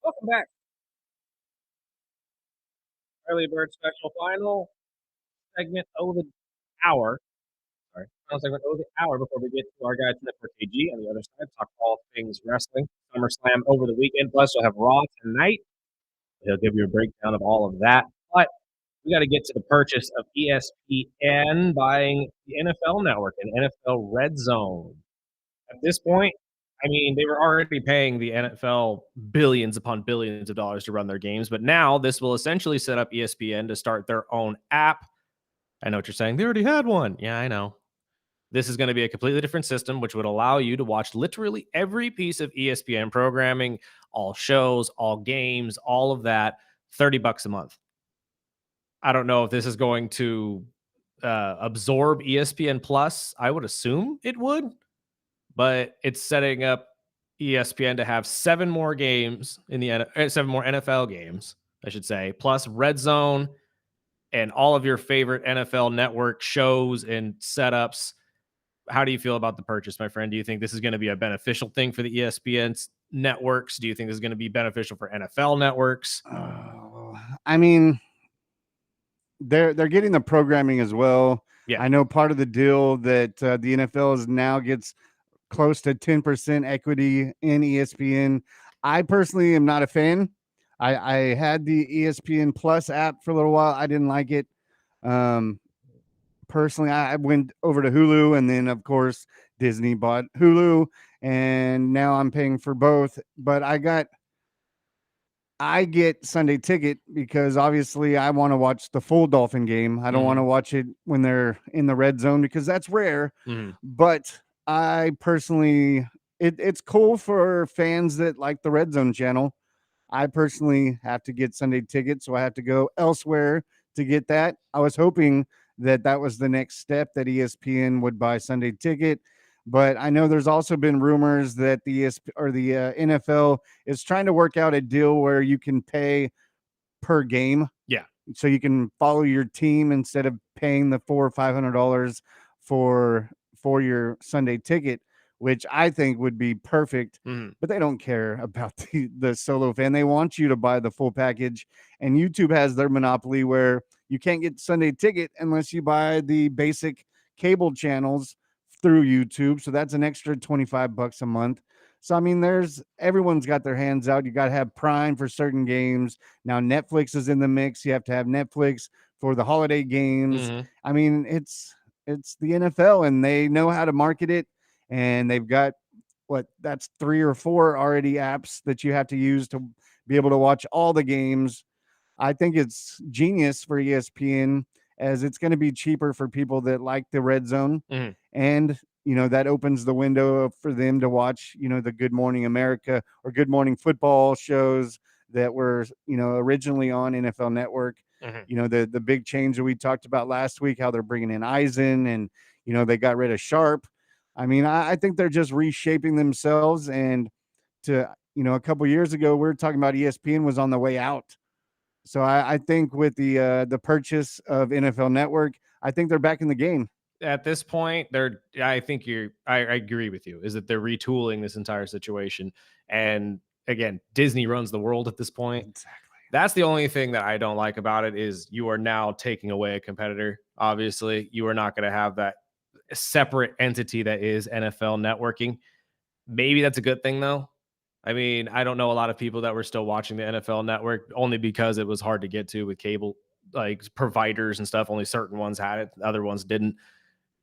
Welcome back. Early Bird Special final segment of the hour. Sorry, final segment of the hour before we get to our guy Tip for KG on the other side. Talk all things wrestling. SummerSlam over the weekend. Plus, we'll have Raw tonight. He'll give you a breakdown of all of that. But we got to get to the purchase of ESPN buying the NFL Network and NFL Red Zone. At this point, I mean, they were already paying the NFL billions upon billions of dollars to run their games, but now this will essentially set up ESPN to start their own app. I know what you're saying. They already had one. Yeah, I know. This is going to be a completely different system, which would allow you to watch literally every piece of ESPN programming, all shows, all games, all of that, $30 a month. I don't know if this is going to absorb ESPN Plus. I would assume it would, but it's setting up ESPN to have 7 more games in the 7 more NFL games, I should say, plus Red Zone and all of your favorite NFL network shows and setups. How do you feel about the purchase, my friend? Do you think this is going to be a beneficial thing for the ESPN networks? Do you think this is going to be beneficial for NFL networks? I mean, they're getting the programming as well. Yeah. I know part of the deal that the NFL is now gets close to 10% equity in ESPN. I personally am not a fan. I had the ESPN Plus app for a little while. I didn't like it. Personally, I went over to Hulu, and then of course Disney bought Hulu, and now I'm paying for both. But I get Sunday Ticket because obviously I want to watch the full Dolphin game. I don't want to watch it when they're in the red zone because that's rare. But I personally, it's cool for fans that like the red zone channel. I personally have to get Sunday Ticket, so I have to go elsewhere to get that. I was hoping that that was the next step, that ESPN would buy Sunday Ticket. But I know there's also been rumors that the NFL is trying to work out a deal where you can pay per game. Yeah. So you can follow your team instead of paying the $400 or $500 for your Sunday Ticket, which I think would be perfect. But they don't care about the solo fan. They want you to buy the full package. And YouTube has their monopoly where you can't get Sunday Ticket unless you buy the basic cable channels through YouTube. So that's an extra $25 a month. So I mean, everyone's got their hands out. You got to have Prime for certain games. Now Netflix is in the mix. You have to have Netflix for the holiday games. I mean, it's the NFL, and they know how to market it. And they've got that's 3 or 4 already apps that you have to use to be able to watch all the games. I think it's genius for ESPN, as it's going to be cheaper for people that like the red zone. And, that opens the window for them to watch, the Good Morning America or Good Morning Football shows that were, originally on NFL Network. The big change that we talked about last week, how they're bringing in Eisen, and, they got rid of Sharp. I mean, I think they're just reshaping themselves. And a couple years ago, we were talking about ESPN was on the way out. So I think with the purchase of NFL Network, I think they're back in the game. At this point, I agree with you, is that they're retooling this entire situation. And again, Disney runs the world at this point. Exactly. That's the only thing that I don't like about it, is you are now taking away a competitor. Obviously, you are not going to have that separate entity that is NFL networking. Maybe that's a good thing, though. I mean, I don't know a lot of people that were still watching the NFL Network, only because it was hard to get to with cable providers and stuff. Only certain ones had it, other ones didn't.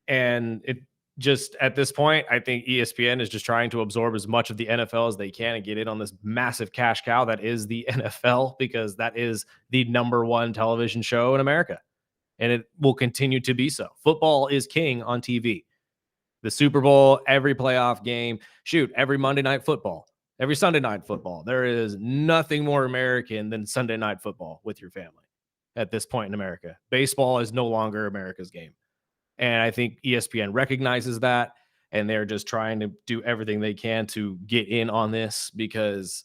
And it just, at this point, I think ESPN is just trying to absorb as much of the NFL as they can and get in on this massive cash cow that is the NFL, because that is the #1 television show in America. And it will continue to be so. Football is king on TV. The Super Bowl, every playoff game, every Monday Night Football, every Sunday Night Football. There is nothing more American than Sunday Night Football with your family at this point in America. Baseball is no longer America's game. And I think ESPN recognizes that, and they're just trying to do everything they can to get in on this, because,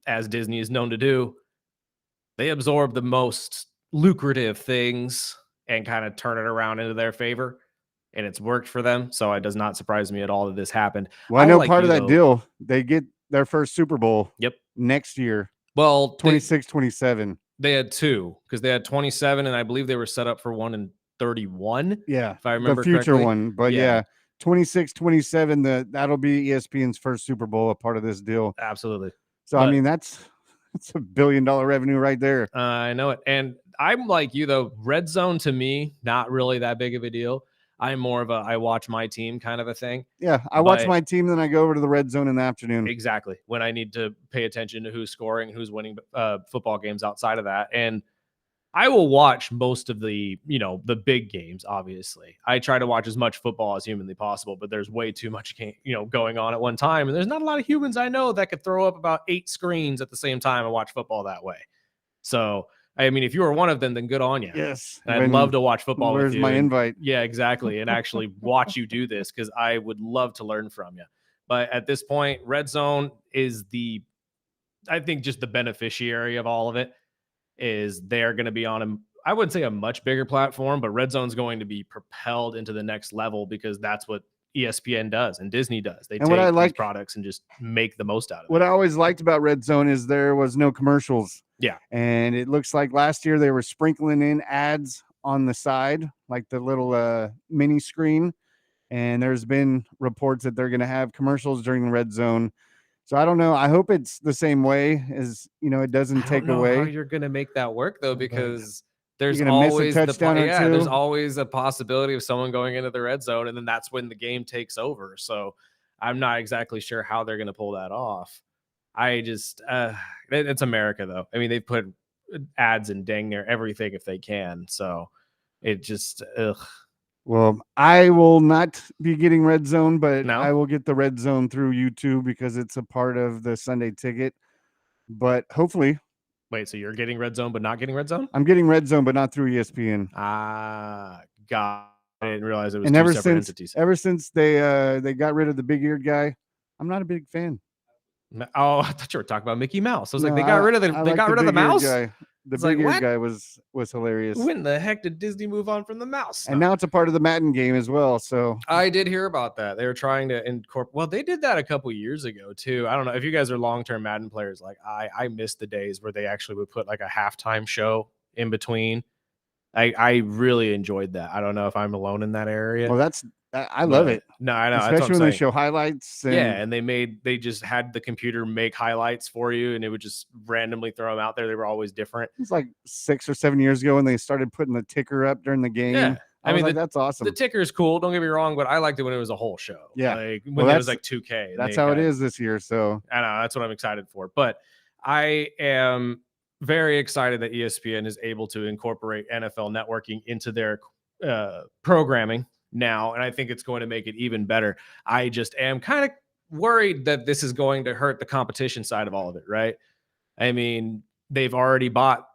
as Disney is known to do, they absorb the most lucrative things and kind of turn it around into their favor. And it's worked for them. So it does not surprise me at all that this happened. Well, I know part of that deal, they get their first Super Bowl next year. Well, 26, 27. They had 2, because they had 27, and I believe they were set up for one in 31. Yeah, if I remember the future correctly. one. But yeah, 26, 27, that'll be ESPN's first Super Bowl, a part of this deal. Absolutely. So, I mean, that's $1 billion revenue right there. I know it. And I'm like you though. Red zone to me, not really that big of a deal. I'm more of a I watch my team kind of a thing. Yeah, I watch But- my team, then I go over to the red zone in the afternoon. Exactly. When I need to pay attention to who's scoring, who's winning football games outside of that. And I will watch most of the, the big games, obviously. I try to watch as much football as humanly possible, but there's way too much, going on at one time. And there's not a lot of humans I know that could throw up about 8 screens at the same time and watch football that way. So, I mean, if you were one of them, then good on you. Yes. And I'd love to watch football with Where's you. my and- invite? Yeah, exactly. And actually watch you do this because I would love to learn from you. But at this point, Red Zone is I think just the beneficiary of all of it is they're going to be on I wouldn't say a much bigger platform, but Red Zone's going to be propelled into the next level because that's what ESPN does and Disney does. They And what I take these like- products and just make the most out of What it. I always liked about Red Zone is there was no commercials. Yeah. And it looks like last year they were sprinkling in ads on the side, like the little mini screen. And there's been reports that they're going to have commercials during the Red Zone. So I don't know. I hope it's the same way as, it doesn't I take don't know how away. you're going to make that work though, because there's gonna miss a always touchdown or there's two. always a possibility of someone going into the red zone, and then that's when the game takes over. So I'm not exactly sure how they're going to pull that off. I just it's America though. I mean, they put ads in dang near everything if they can. So it just Well, I will not be getting Red Zone, but No? I will get the Red Zone through YouTube because it's a part of the Sunday ticket. But hopefully, Wait, so you're getting red zone but not getting red zone? I'm getting Red Zone, but not through ESPN. God, I didn't realize it was And two separate entities. ever since they got rid of the big-eared guy, I'm not a big fan. Oh, I thought you were talking about Mickey Mouse. I was like, No, they got rid of I they like got rid of the big-eared mouse. guy. The It's like, big-eared what? guy was hilarious. When the heck did Disney move on from the mouse? And now it's a part of the Madden game as well. So I did hear about that. They were trying to incorporate. Well, they did that a couple years ago too. I don't know if you guys are long-term Madden players. Like I miss the days where they actually would put like a halftime show in between. I really enjoyed that. I don't know if I'm alone in that area. well, I love but- it, No, I know. That's what especially I'm when they saying. show highlights. And Yeah, and they just had the computer make highlights for you, and it would just randomly throw them out there. They were always different. It was like 6 or 7 years ago when they started putting the ticker up during the game. Yeah, I mean, that's awesome. The ticker is cool. Don't get me wrong, but I liked it when it was a whole show. Yeah. like when Well, it was that's- like 2K. and That's they how it had- is this year. So I know that's what I'm excited for. But I am very excited that ESPN is able to incorporate NFL networking into their programming now, and I think it's going to make it even better. I just am kind of worried that this is going to hurt the competition side of all of it, right? I mean, they've already bought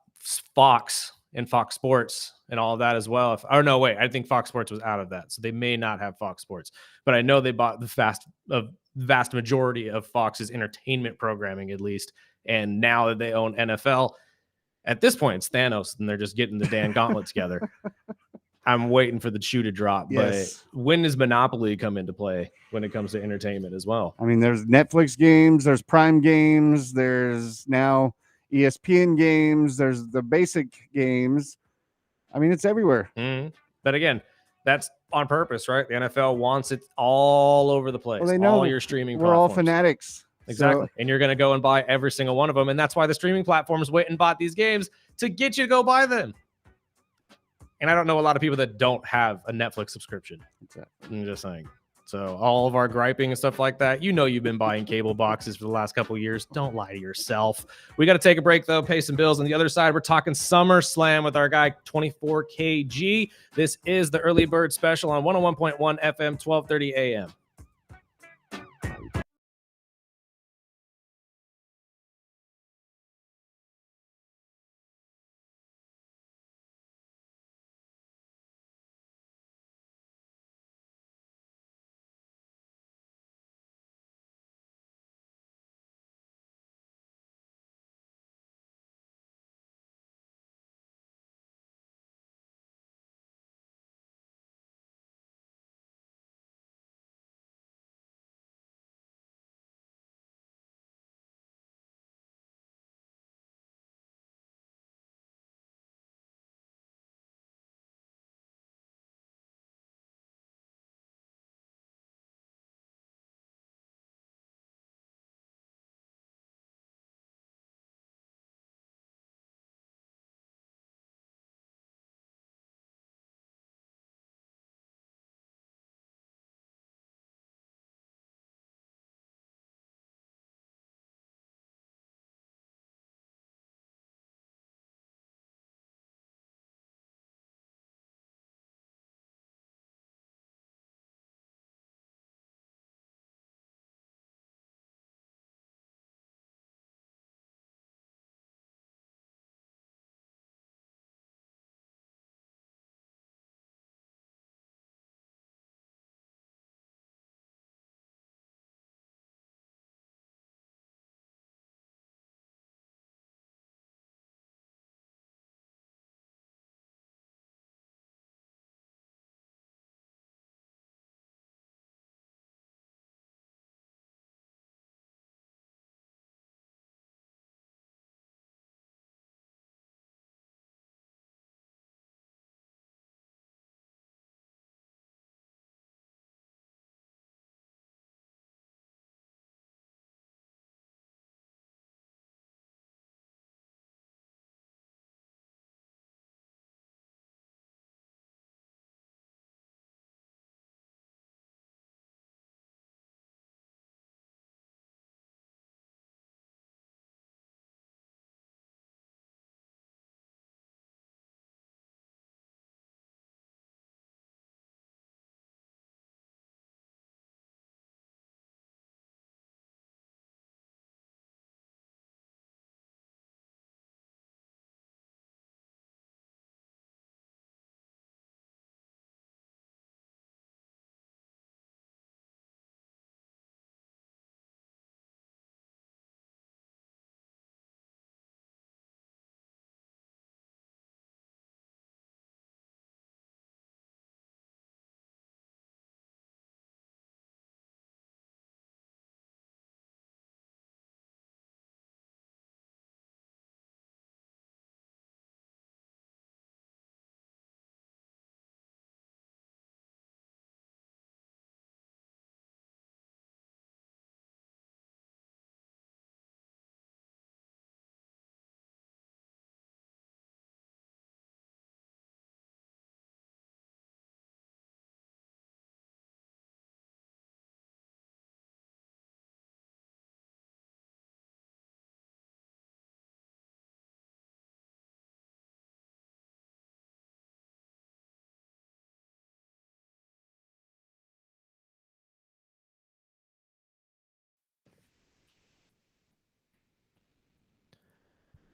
Fox and Fox Sports and all of that as well. No, wait, I think Fox Sports was out of that, so they may not have Fox Sports. But I know they bought the vast majority of Fox's entertainment programming, at least. And now that they own NFL, at this point, it's Thanos, and they're just getting the damn gauntlet together. I'm waiting for the shoe to drop. Yes. But when does Monopoly come into play when it comes to entertainment as well? I mean, there's Netflix games, there's Prime games, there's now ESPN games, there's the basic games. I mean, it's everywhere. Mhm. But again, that's on purpose, right? The NFL wants it all over the place. Well, they know all your streaming We're all platforms. fanatics. Exactly. So, And you're going to go and buy every single one of them. And that's why the streaming platforms went and bought these games to get you to go buy them. And I don't know a lot of people that don't have a Netflix subscription. I'm just saying. So all of our griping and stuff like that, you've been buying cable boxes for the last couple of years. Don't lie to yourself. We got to take a break, though, pay some bills. On the other side, we're talking SummerSlam with our guy, 24KG. This is the Early Bird Special on 101.1 FM, 1230 AM.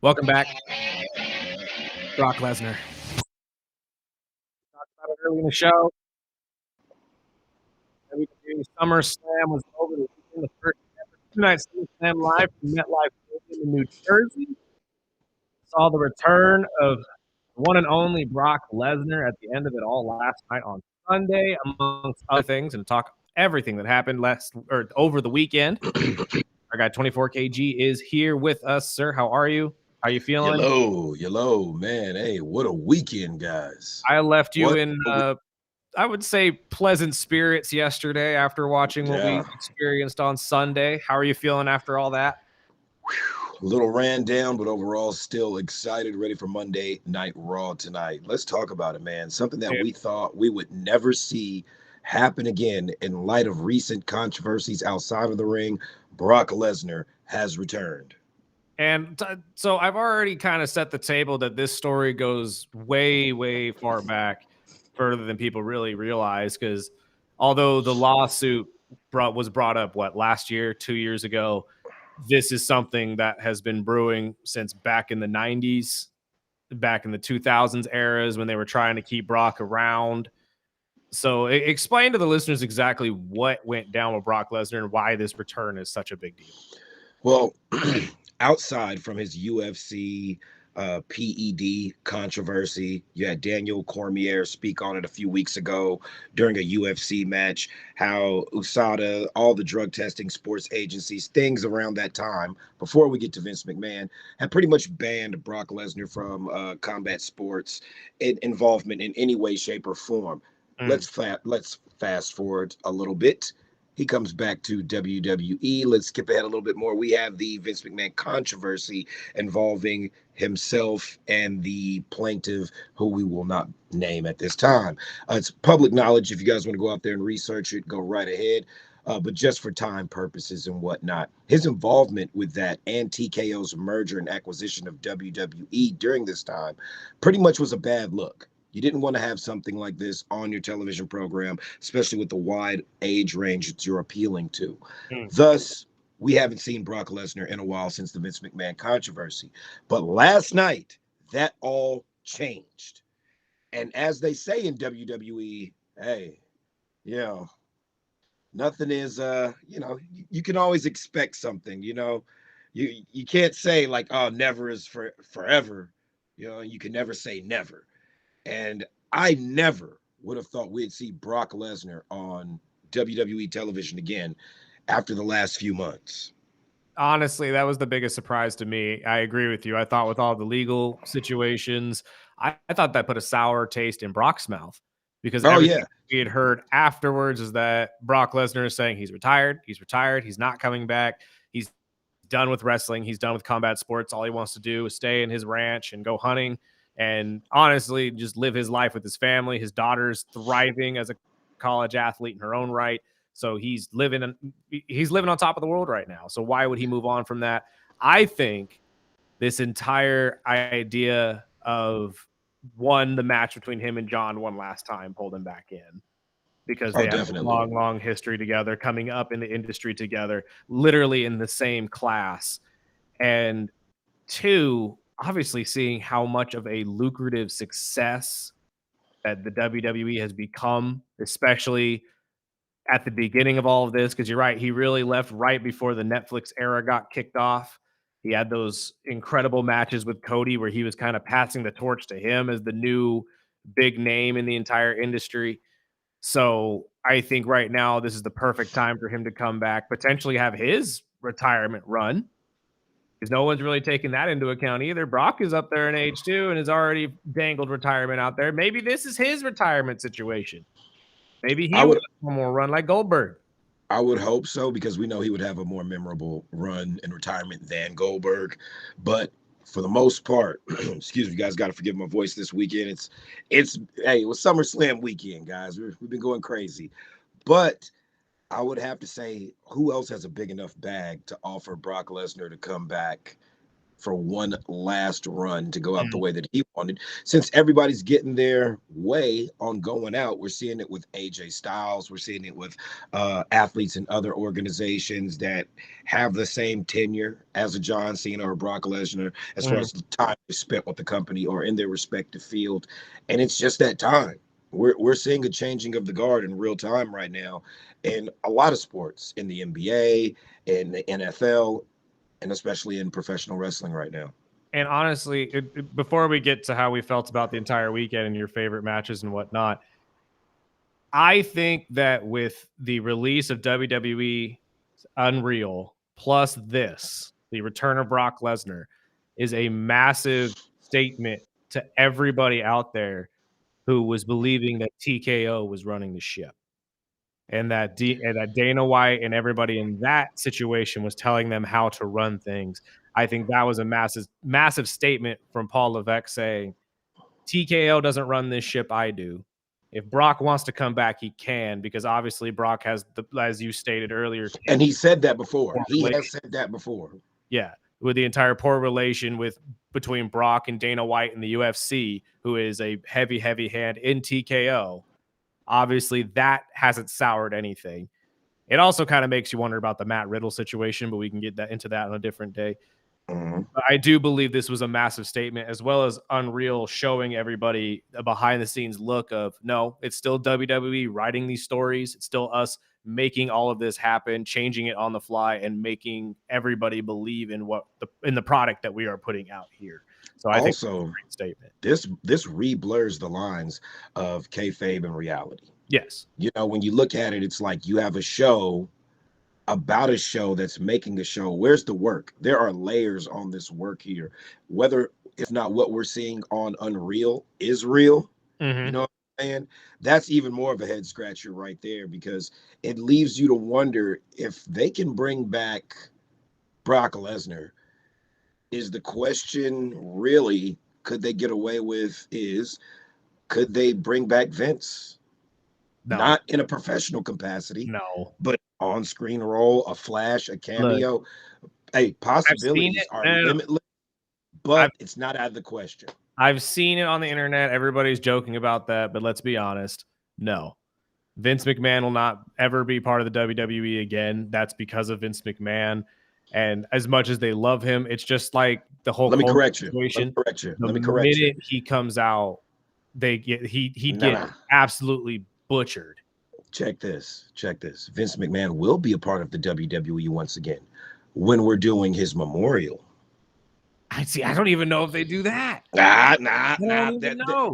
Welcome back, Brock Lesnar. Talked about it early in the show. SummerSlam was over the weekend, the first ever two-night SummerSlam live from MetLife Stadium in New Jersey. Saw the return of one and only Brock Lesnar at the end of it all last night on Sunday, amongst other things, and talk everything that happened over the weekend. Our guy 24KG is here with us, sir. How are you? How you feeling? Hello, man. Hey, what a weekend, guys. I left you in I would say pleasant spirits yesterday after watching what we experienced on Sunday. How are you feeling after all that? A little ran down, but overall still excited, ready for Monday Night Raw tonight. Let's talk about it, man. Something that we thought we would never see happen again in light of recent controversies outside of the ring. Brock Lesnar has returned. And so I've already kind of set the table that this story goes way, way far back, further than people really realize, because although the lawsuit was brought up, last year, 2 years ago, this is something that has been brewing since back in the 90s, back in the 2000s eras when they were trying to keep Brock around. So explain to the listeners exactly what went down with Brock Lesnar and why this return is such a big deal. Well, outside from his UFC PED controversy, you had Daniel Cormier speak on it a few weeks ago during a UFC match, how USADA, all the drug testing sports agencies, things around that time, before we get to Vince McMahon, had pretty much banned Brock Lesnar from combat sports involvement in any way, shape, or form. Let's fast forward a little bit. He comes back to WWE. Let's skip ahead a little bit more. We have the Vince McMahon controversy involving himself and the plaintiff, who we will not name at this time. It's public knowledge. If you guys want to go out there and research it, go right ahead. But just for time purposes and whatnot, his involvement with that and TKO's merger and acquisition of WWE during this time pretty much was a bad look. You didn't want to have something like this on your television program, especially with the wide age range that you're appealing to. Thus, we haven't seen Brock Lesnar in a while since the Vince McMahon controversy. But last night, that all changed. And as they say in WWE, hey, nothing is, you can always expect something, You can't say like, oh, never is forever. You can never say never. And I never would have thought we'd see Brock Lesnar on WWE television again after the last few months. Honestly, that was the biggest surprise to me. I agree with you. I thought with all the legal situations, I thought that put a sour taste in Brock's mouth, because everything we had heard afterwards is that Brock Lesnar is saying he's retired, he's not coming back, he's done with wrestling, he's done with combat sports. All he wants to do is stay in his ranch and go hunting and honestly just live his life with his family. His daughter's thriving as a college athlete in her own right. So he's living on top of the world right now. So why would he move on from that? I think this entire idea of the match between him and John one last time pulled him back in, because they have a long, long history together, coming up in the industry together, literally in the same class. And two, obviously seeing how much of a lucrative success that the WWE has become, especially at the beginning of all of this, because you're right, he really left right before the Netflix era got kicked off. He had those incredible matches with Cody where he was kind of passing the torch to him as the new big name in the entire industry. So I think right now this is the perfect time for him to come back, potentially have his retirement run, because no one's really taking that into account either. Brock is up there in age too and has already dangled retirement out there. Maybe this is his retirement situation. Maybe he would have one more run like Goldberg. I would hope so, because we know he would have a more memorable run in retirement than Goldberg. But for the most part, excuse me, you guys got to forgive my voice this weekend. It was SummerSlam weekend, guys. We've been going crazy. But I would have to say, who else has a big enough bag to offer Brock Lesnar to come back for one last run to go out the way that he wanted. Since everybody's getting their way on going out, we're seeing it with AJ Styles. We're seeing it with athletes in other organizations that have the same tenure as a John Cena or Brock Lesnar as far as the time they spent with the company or in their respective field. And it's just that time. We're seeing a changing of the guard in real time right now in a lot of sports, in the NBA, in the NFL, and especially in professional wrestling right now. And honestly, before we get to how we felt about the entire weekend and your favorite matches and whatnot, I think that with the release of WWE Unreal plus this, the return of Brock Lesnar, is a massive statement to everybody out there who was believing that TKO was running the ship. And that Dana White and everybody in that situation was telling them how to run things. I think that was a massive statement from Paul Levesque saying, TKO doesn't run this ship, I do. If Brock wants to come back, he can, because obviously Brock has, as you stated earlier. And he said that before. He has said that before. Yeah, with the entire poor relation between Brock and Dana White in the UFC, who is a heavy hand in TKO. Obviously, that hasn't soured anything. It also kind of makes you wonder about the Matt Riddle situation, but we can get into that on a different day. But I do believe this was a massive statement, as well as Unreal showing everybody a behind-the-scenes look of, no, it's still WWE writing these stories. It's still us making all of this happen, changing it on the fly, and making everybody believe in the product that we are putting out here. So I think that's a great statement. This re-blurs the lines of kayfabe and reality. Yes. You know, when you look at it, it's like you have a show about a show that's making a show. Where's the work? There are layers on this work here. Whether if not what we're seeing on Unreal is real, you know what I'm saying? That's even more of a head scratcher right there, because it leaves you to wonder if they can bring back Brock Lesnar. Is the question really, could they get away with, could they bring back Vince? No. Not in a professional capacity. No. But on-screen role, a flash, a cameo. Look, hey, possibilities are limitless, but it's not out of the question. I've seen it on the internet. Everybody's joking about that, but let's be honest. No. Vince McMahon will not ever be part of the WWE again. That's because of Vince McMahon. And as much as they love him, it's just like the whole situation. Let me correct you. He comes out, he gets absolutely butchered. Check this. Vince McMahon will be a part of the WWE once again when we're doing his memorial. I don't even know if they do that. Nah.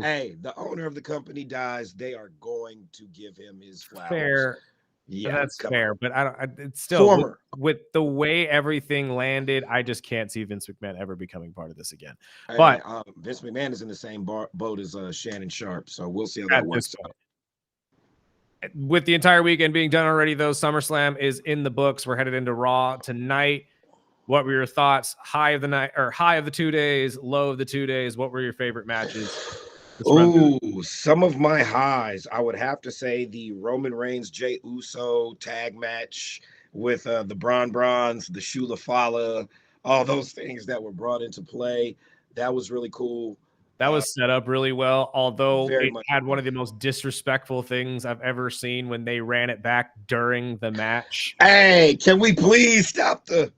Hey, the owner of the company dies, they are going to give him his flowers. Fair. Yeah, that's fair, but it's still former. With the way everything landed, I just can't see Vince McMahon ever becoming part of this again. Hey, but Vince McMahon is in the same boat as Shannon Sharp, so we'll see how that works out. With the entire weekend being done already, though, SummerSlam is in the books. We're headed into Raw tonight. What were your thoughts? High of the night, or high of the 2 days, low of the 2 days? What were your favorite matches? Ooh, some of my highs. I would have to say the Roman Reigns Jey Uso tag match with the Brawns, the Shula Fala, all those things that were brought into play. That was really cool. That was set up really well, although it had one of the most disrespectful things I've ever seen when they ran it back during the match. Hey, can we please stop the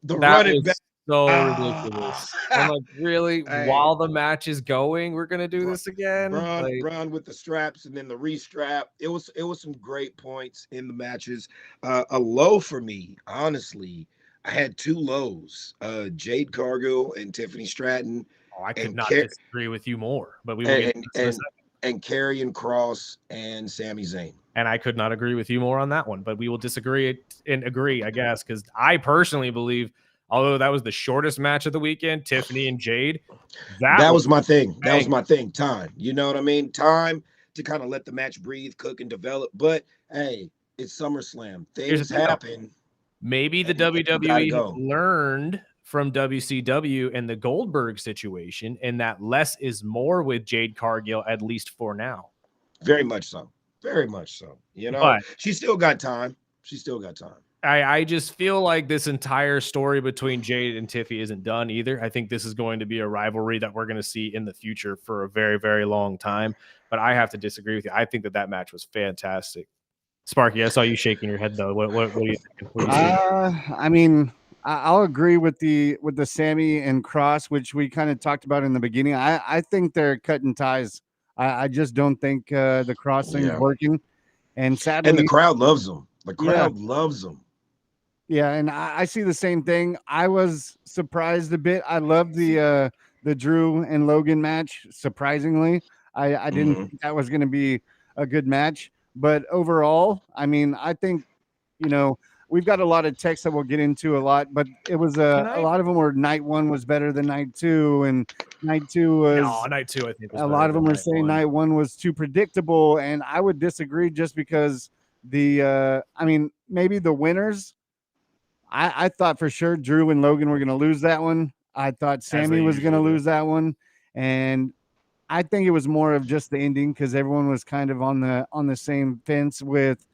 run it back? So ridiculous. I'm like, really? Hey, while the match is going, we're gonna do this again? Braun with the straps and then the restrap. It was some great points in the matches. A low for me, honestly. I had two lows. Jade Cargill and Tiffany Stratton. Oh, I could not disagree with you more, but we will get and Karrion Kross and Sami Zayn. And I could not agree with you more on that one, but we will disagree and agree, I guess, because I personally believe, although that was the shortest match of the weekend, Tiffany and Jade, that was my thing. That was my thing. Time. You know what I mean? Time to kind of let the match breathe, cook, and develop. But hey, it's SummerSlam. Things happen. Maybe the WWE learned from WCW and the Goldberg situation, and that less is more with Jade Cargill, at least for now. Very much so. Very much so. You know, she still got time. I just feel like this entire story between Jade and Tiffy isn't done either. I think this is going to be a rivalry that we're going to see in the future for a very, very long time. But I have to disagree with you. I think that match was fantastic. Sparky, I saw you shaking your head though. What are you thinking? What are you seeing? I mean, I'll agree with the Sammy and Cross, which we kind of talked about in the beginning. I think they're cutting ties. I just don't think the Cross thing's Yeah. working. And And the sadly, crowd loves them. The yeah, crowd loves them. yeah, and I see the same thing. I was surprised a bit. I love the Drew and Logan match. Surprisingly, I didn't Hmm. think that was going to be a good match. But overall, I mean, I think we've got a lot of texts that we'll get into a lot. But it was Can a I? lot of them were night one was better than night two, and night two No, was night 2 I think was a better lot of than them are night saying 1. night one was too predictable, and I would disagree just because I mean, maybe the winners. I thought for sure Drew and Logan were going to lose that one. I thought As they Sammy was going to usually do. lose that one, and I think it was more of just the ending because everyone was kind of on the same fence with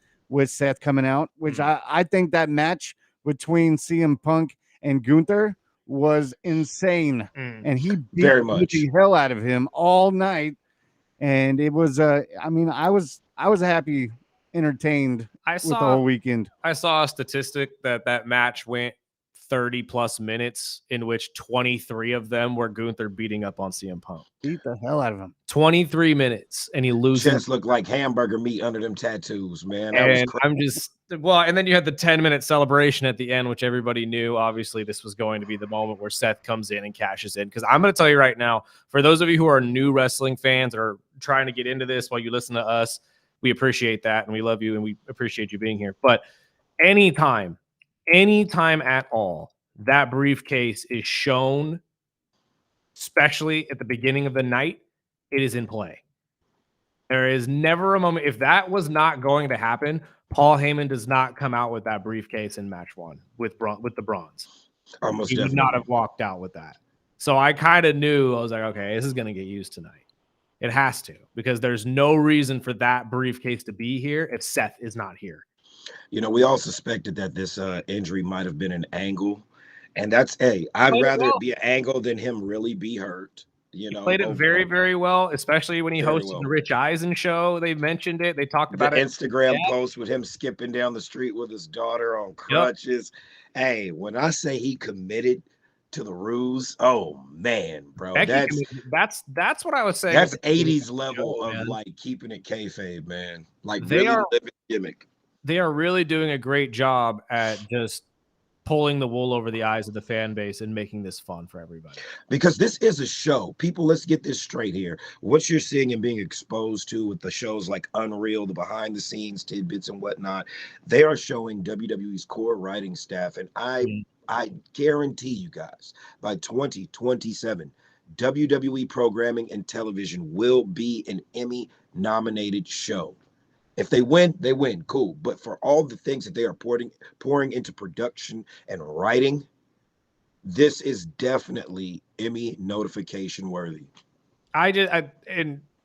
Seth coming out, which I think that match between CM Punk and Gunther was insane, and he beat Very the much. hell out of him all night, and it was I mean I was happy, entertained I with the whole saw weekend. I saw a statistic that match went 30 plus minutes, in which 23 of them were Gunther beating up on CM Punk. Beat the hell out of him. 23 minutes, and he losing. Chest looked like hamburger meat under them tattoos, man. That was And crazy. I'm just and then you had the 10-minute celebration at the end, which everybody knew. Obviously, this was going to be the moment where Seth comes in and cashes in. Because I'm going to tell you right now, for those of you who are new wrestling fans or trying to get into this while you listen to us, we appreciate that and we love you and we appreciate you being here. But anytime at all, that briefcase is shown, especially at the beginning of the night, it is in play. There is never a moment. If that was not going to happen, Paul Heyman does not come out with that briefcase in match 1 with the bronze. Almost He would definitely. not have walked out with that. So I kind of knew. I was like, okay, this is going to get used tonight. It has to, because there's no reason for that briefcase to be here if Seth is not here. We all suspected that this injury might have been an angle. And that's, hey, I'd Played it rather well. it be an angle than him really be hurt. He played it very, very well, especially when he Very hosted well. the Rich Eisen show. They mentioned it. They talked The about it. Instagram post with him skipping down the street with his daughter on crutches. Yep. Hey, when I say he committed to the ruse, oh man, bro, that's what I was saying. That's 80s level of like keeping it kayfabe, man. Like they really living gimmick. They are really doing a great job at just pulling the wool over the eyes of the fan base and making this fun for everybody. Because this is a show. People, let's get this straight here. What you're seeing and being exposed to with the shows like Unreal, the behind the scenes tidbits and whatnot, they are showing WWE's core writing staff. And I guarantee you guys, by 2027, WWE programming and television will be an Emmy nominated show. If they win, they win. Cool. But for all the things that they are pouring into production and writing, this is definitely Emmy notification worthy. I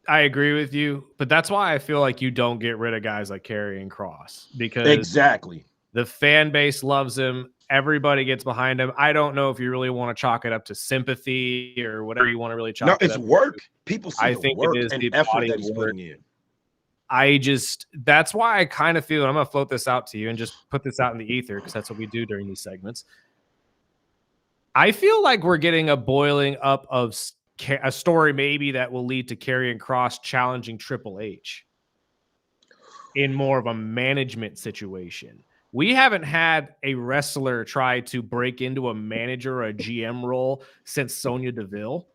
agree with you, but that's why I feel like you don't get rid of guys like Karrion Kross, because exactly the fan base loves him. Everybody gets behind him. I don't know if you really want to chalk it up to sympathy or whatever you want to really chalk it up to. No, it's work. People see the work and effort that he's putting in. That's why I kind of feel, and I'm going to float this out to you and just put this out in the ether, because that's what we do during these segments. I feel like we're getting a boiling up of a story maybe that will lead to Karrion Kross challenging Triple H in more of a management situation. We haven't had a wrestler try to break into a manager or a GM role since Sonya Deville.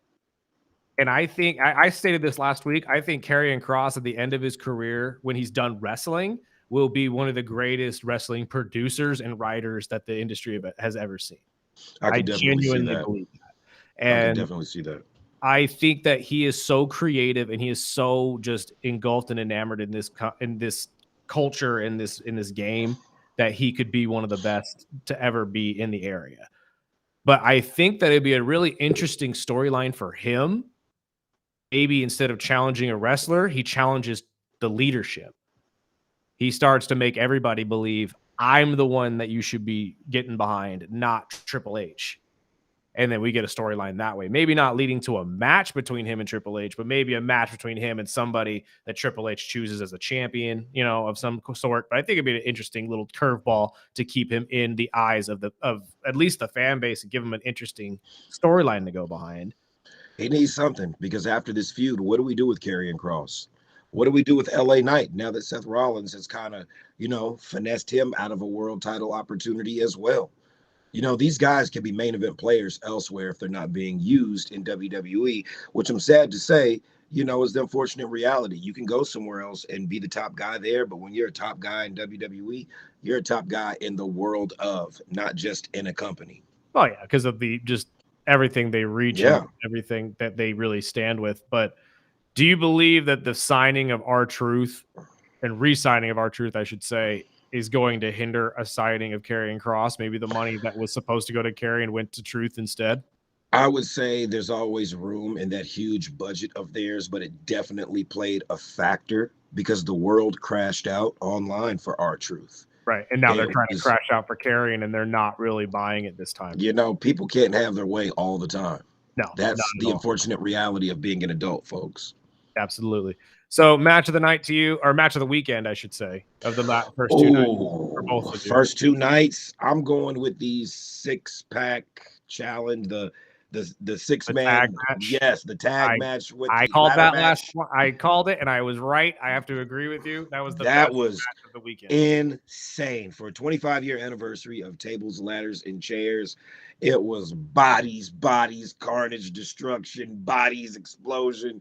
And I think I stated this last week. I think Karrion Kross at the end of his career, when he's done wrestling, will be one of the greatest wrestling producers and writers that the industry has ever seen. I genuinely believe that. And I can definitely see that. I think that he is so creative and he is so just engulfed and enamored in this culture, in this game, that he could be one of the best to ever be in the area. But I think that it'd be a really interesting storyline for him. Maybe instead of challenging a wrestler, he challenges the leadership. He starts to make everybody believe, I'm the one that you should be getting behind, not Triple H. And then we get a storyline that way. Maybe not leading to a match between him and Triple H, but maybe a match between him and somebody that Triple H chooses as a champion, of some sort. But I think it'd be an interesting little curveball to keep him in the eyes of at least the fan base and give him an interesting storyline to go behind. He needs something, because after this feud, what do we do with Karrion Kross? What do we do with LA Knight now that Seth Rollins has kind of, finessed him out of a world title opportunity as well? These guys can be main event players elsewhere if they're not being used in WWE, which I'm sad to say, is the unfortunate reality. You can go somewhere else and be the top guy there, but when you're a top guy in WWE, you're a top guy in the world of, not just in a company. Oh yeah, because of just everything they reach and everything that they really stand with. But do you believe that the signing of R-Truth and re-signing of R-Truth, I should say, is going to hinder a signing of Karrion Kross? Maybe the money that was supposed to go to Karrion went to Truth instead? I would say there's always room in that huge budget of theirs, but it definitely played a factor because the world crashed out online for R-Truth. Right. And now they're trying to crash out for Karrion, and they're not really buying it this time. People can't have their way all the time. No. That's the unfortunate reality of being an adult, folks. Absolutely. So match of the night to you, or match of the weekend, I should say, of the first two nights. For both of you. First two nights, I'm going with the 6-pack challenge, the 6-man tag match. Yes, the tag match with I called that last one. I called it and I was right. I have to agree with you. That was best match of the weekend. Insane. For a 25-year anniversary of tables, ladders, and chairs, it was bodies, carnage, destruction, bodies, explosion,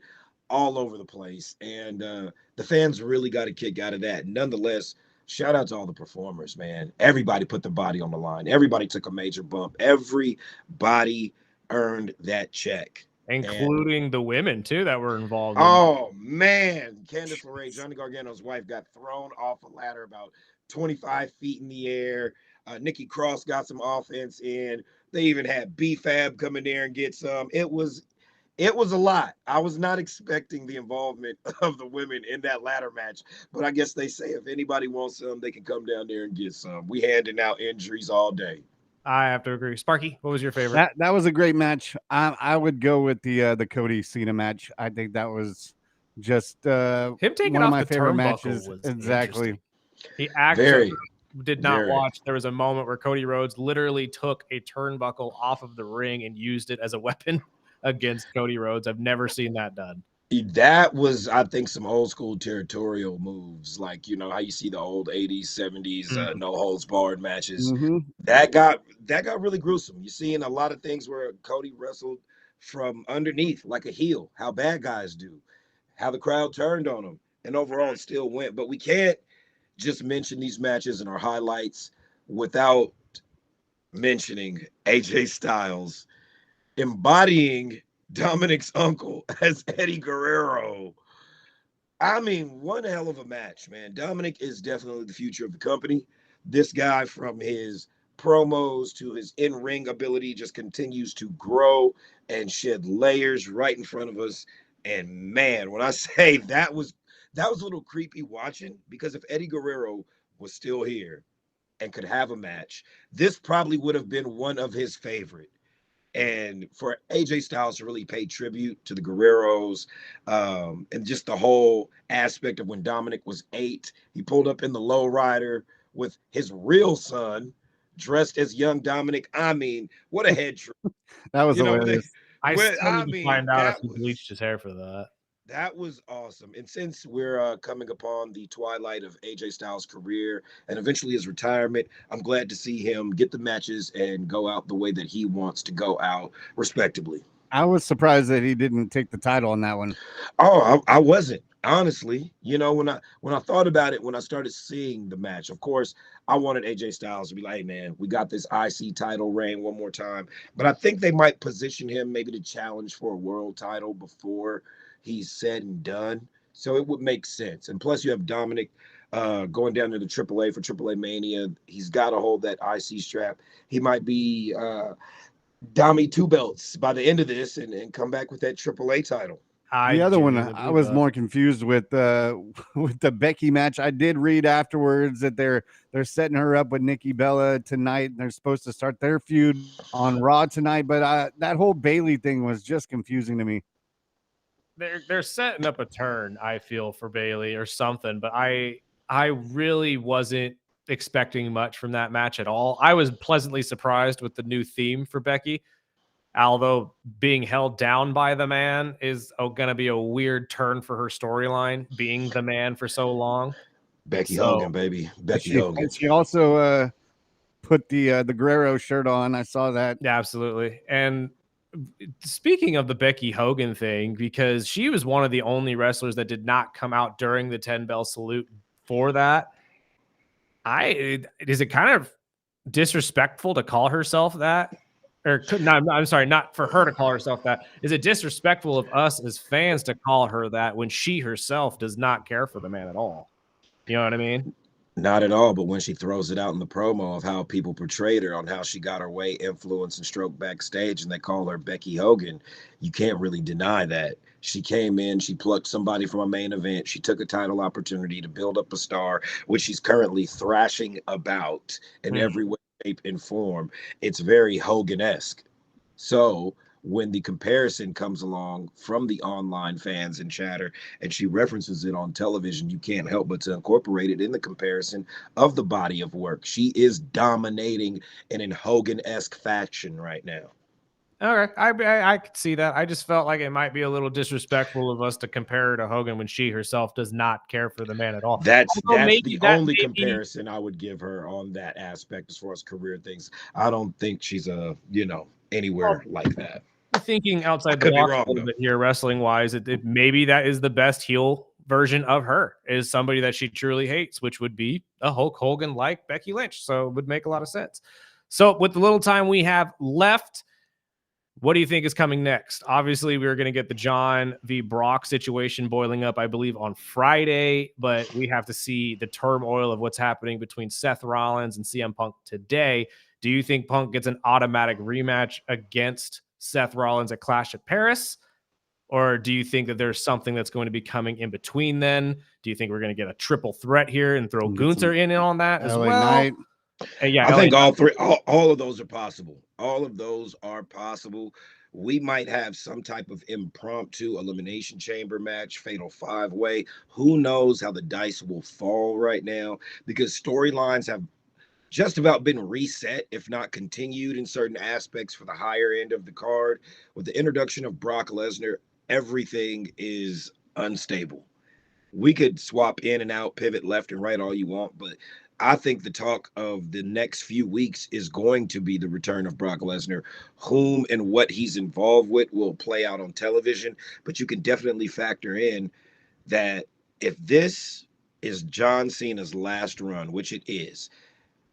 all over the place. And the fans really got a kick out of that. Nonetheless, shout out to all the performers, man. Everybody put their body on the line. Everybody took a major bump. Everybody earned that check. Including the women, too, that were involved. Oh, man. Candice LeRae, Johnny Gargano's wife, got thrown off a ladder about 25 feet in the air. Nikki Cross got some offense in. They even had B-Fab come in there and get some. It was a lot. I was not expecting the involvement of the women in that ladder match, but I guess they say if anybody wants some, they can come down there and get some. We handing out injuries all day. I have to agree. Sparky, what was your favorite? That was a great match. I would go with the Cody Cena match. I think that was just him taking one off of my the favorite matches. Exactly. He actually did not watch. There was a moment where Cody Rhodes literally took a turnbuckle off of the ring and used it as a weapon against Cody Rhodes. I've never seen that done. That was, I think, some old school territorial moves, like how you see the old 80s, 70s no holds barred matches. Mm-hmm. That got really gruesome. You're seeing a lot of things where Cody wrestled from underneath like a heel, how bad guys do, how the crowd turned on him, and overall it still went. But we can't just mention these matches in our highlights without mentioning AJ Styles embodying Dominic's uncle as Eddie Guerrero. I mean, one hell of a match, man. Dominic is definitely the future of the company. This guy, from his promos to his in-ring ability, just continues to grow and shed layers right in front of us. And man, when I say that was a little creepy watching, because if Eddie Guerrero was still here and could have a match, this probably would have been one of his favorite. And for AJ Styles to really pay tribute to the Guerreros, and just the whole aspect of when Dominic was 8, he pulled up in the lowrider with his real son dressed as young Dominic. I mean, what a head trip. That was hilarious. I still need to find out if he bleached his hair for that. That was awesome. And since we're coming upon the twilight of AJ Styles' career and eventually his retirement, I'm glad to see him get the matches and go out the way that he wants to go out, respectively. I was surprised that he didn't take the title on that one. Oh, I wasn't. Honestly, when I thought about it, when I started seeing the match, of course, I wanted AJ Styles to be like, hey, man, we got this IC title reign one more time. But I think they might position him maybe to challenge for a world title before he's said and done. So it would make sense. And plus you have Dominic going down to the AAA for AAA Mania. He's got to hold that IC strap. He might be Dommy 2 belts by the end of this and come back with that AAA title. The other one, genuinely I believe was that. more confused with with the Becky match. I did read afterwards that they're setting her up with Nikki Bella tonight, and they're supposed to start their feud on Raw tonight. But that whole Bailey thing was just confusing to me. They're setting up a turn, I feel, for Bailey or something, but I really wasn't expecting much from that match at all. I was pleasantly surprised with the new theme for Becky, although being held down by the man is going to be a weird turn for her storyline, being the man for so long. Becky So Hogan, baby. Becky She Hogan. she also put the Guerrero shirt on. I saw that. yeah, absolutely. And speaking of the Becky Hogan thing, because she was one of the only wrestlers that did not come out during the 10 bell salute for that. Is it kind of disrespectful to call herself that? Or could not, I'm sorry, not for her to call herself that. Is it disrespectful of us as fans to call her that when she herself does not care for the man at all? You know what I mean? Not at all, but when she throws it out in the promo of how people portrayed her on how she got her way, influence, and stroke backstage, and they call her Becky Hogan, you can't really deny that. She came in, she plucked somebody from a main event, she took a title opportunity to build up a star, which she's currently thrashing about in every way, shape, and form. It's very Hogan-esque. So when the comparison comes along from the online fans and chatter, and she references it on television, you can't help but to incorporate it in the comparison of the body of work. She is dominating in an Hogan-esque fashion right now. Okay, I could see that. I just felt like it might be a little disrespectful of us to compare her to Hogan when she herself does not care for the man at all. That's Although that's maybe the that only may be comparison I would give her on that aspect as far as career things. I don't think she's anywhere like that. thinking I outside the could be box wrong a little though. bit here, wrestling wise. Maybe that is the best heel version of her, is somebody that she truly hates, which would be a Hulk Hogan like Becky Lynch. So it would make a lot of sense. So with the little time we have left, what do you think is coming next? Obviously, we're going to get the John v. Brock situation boiling up, I believe, on Friday, but we have to see the turmoil of what's happening between Seth Rollins and CM Punk today. Do you think Punk gets an automatic rematch against Seth Rollins at Clash at Paris? Or do you think that there's something that's going to be coming in between then? Do you think we're going to get a triple threat here and throw Gunther in on that as LA well? Knight. Yeah, I LA think all three, all of those are possible. All of those are possible. We might have some type of impromptu elimination chamber match, fatal five way. Who knows how the dice will fall right now, because storylines have just about been reset, if not continued in certain aspects for the higher end of the card. With the introduction of Brock Lesnar, everything is unstable. We could swap in and out, pivot left and right all you want, but I think the talk of the next few weeks is going to be the return of Brock Lesnar. Whom and what he's involved with will play out on television, but you can definitely factor in that if this is John Cena's last run, which it is,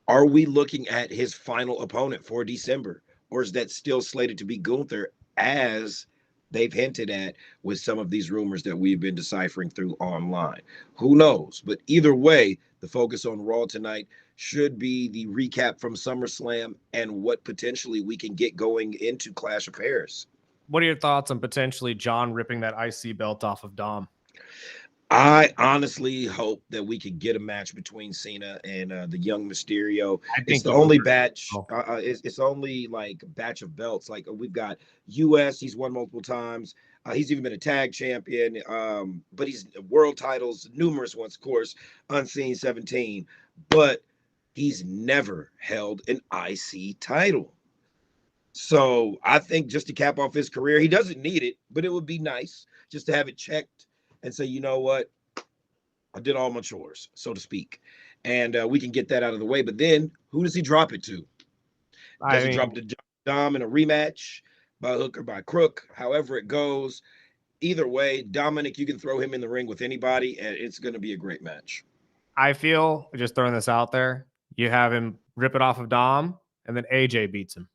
are we looking at his final opponent for December? Or is that still slated to be Gunther, as they've hinted at with some of these rumors that we've been deciphering through online? Who knows? But either way, the focus on Raw tonight should be the recap from SummerSlam and what potentially we can get going into Clash of Paris. What are your thoughts on potentially John ripping that IC belt off of Dom? I honestly hope that we could get a match between Cena and the Young Mysterio. I It's think the it would only hurt. batch. Oh. It's only like batch of belts. Like we've got US. He's won multiple times. He's even been a tag champion. But he's world titles, numerous ones, of course. Unseen 17. But he's never held an IC title. So I think just to cap off his career, he doesn't need it, but it would be nice just to have it checked and say, you know what, I did all my chores, so to speak, and we can get that out of the way. But then, who does he drop it to? Does he drop it to Dom in a rematch by hook or by crook? However it goes, either way, Dominic, you can throw him in the ring with anybody, and it's going to be a great match. I feel, just throwing this out there, you have him rip it off of Dom, and then AJ beats him.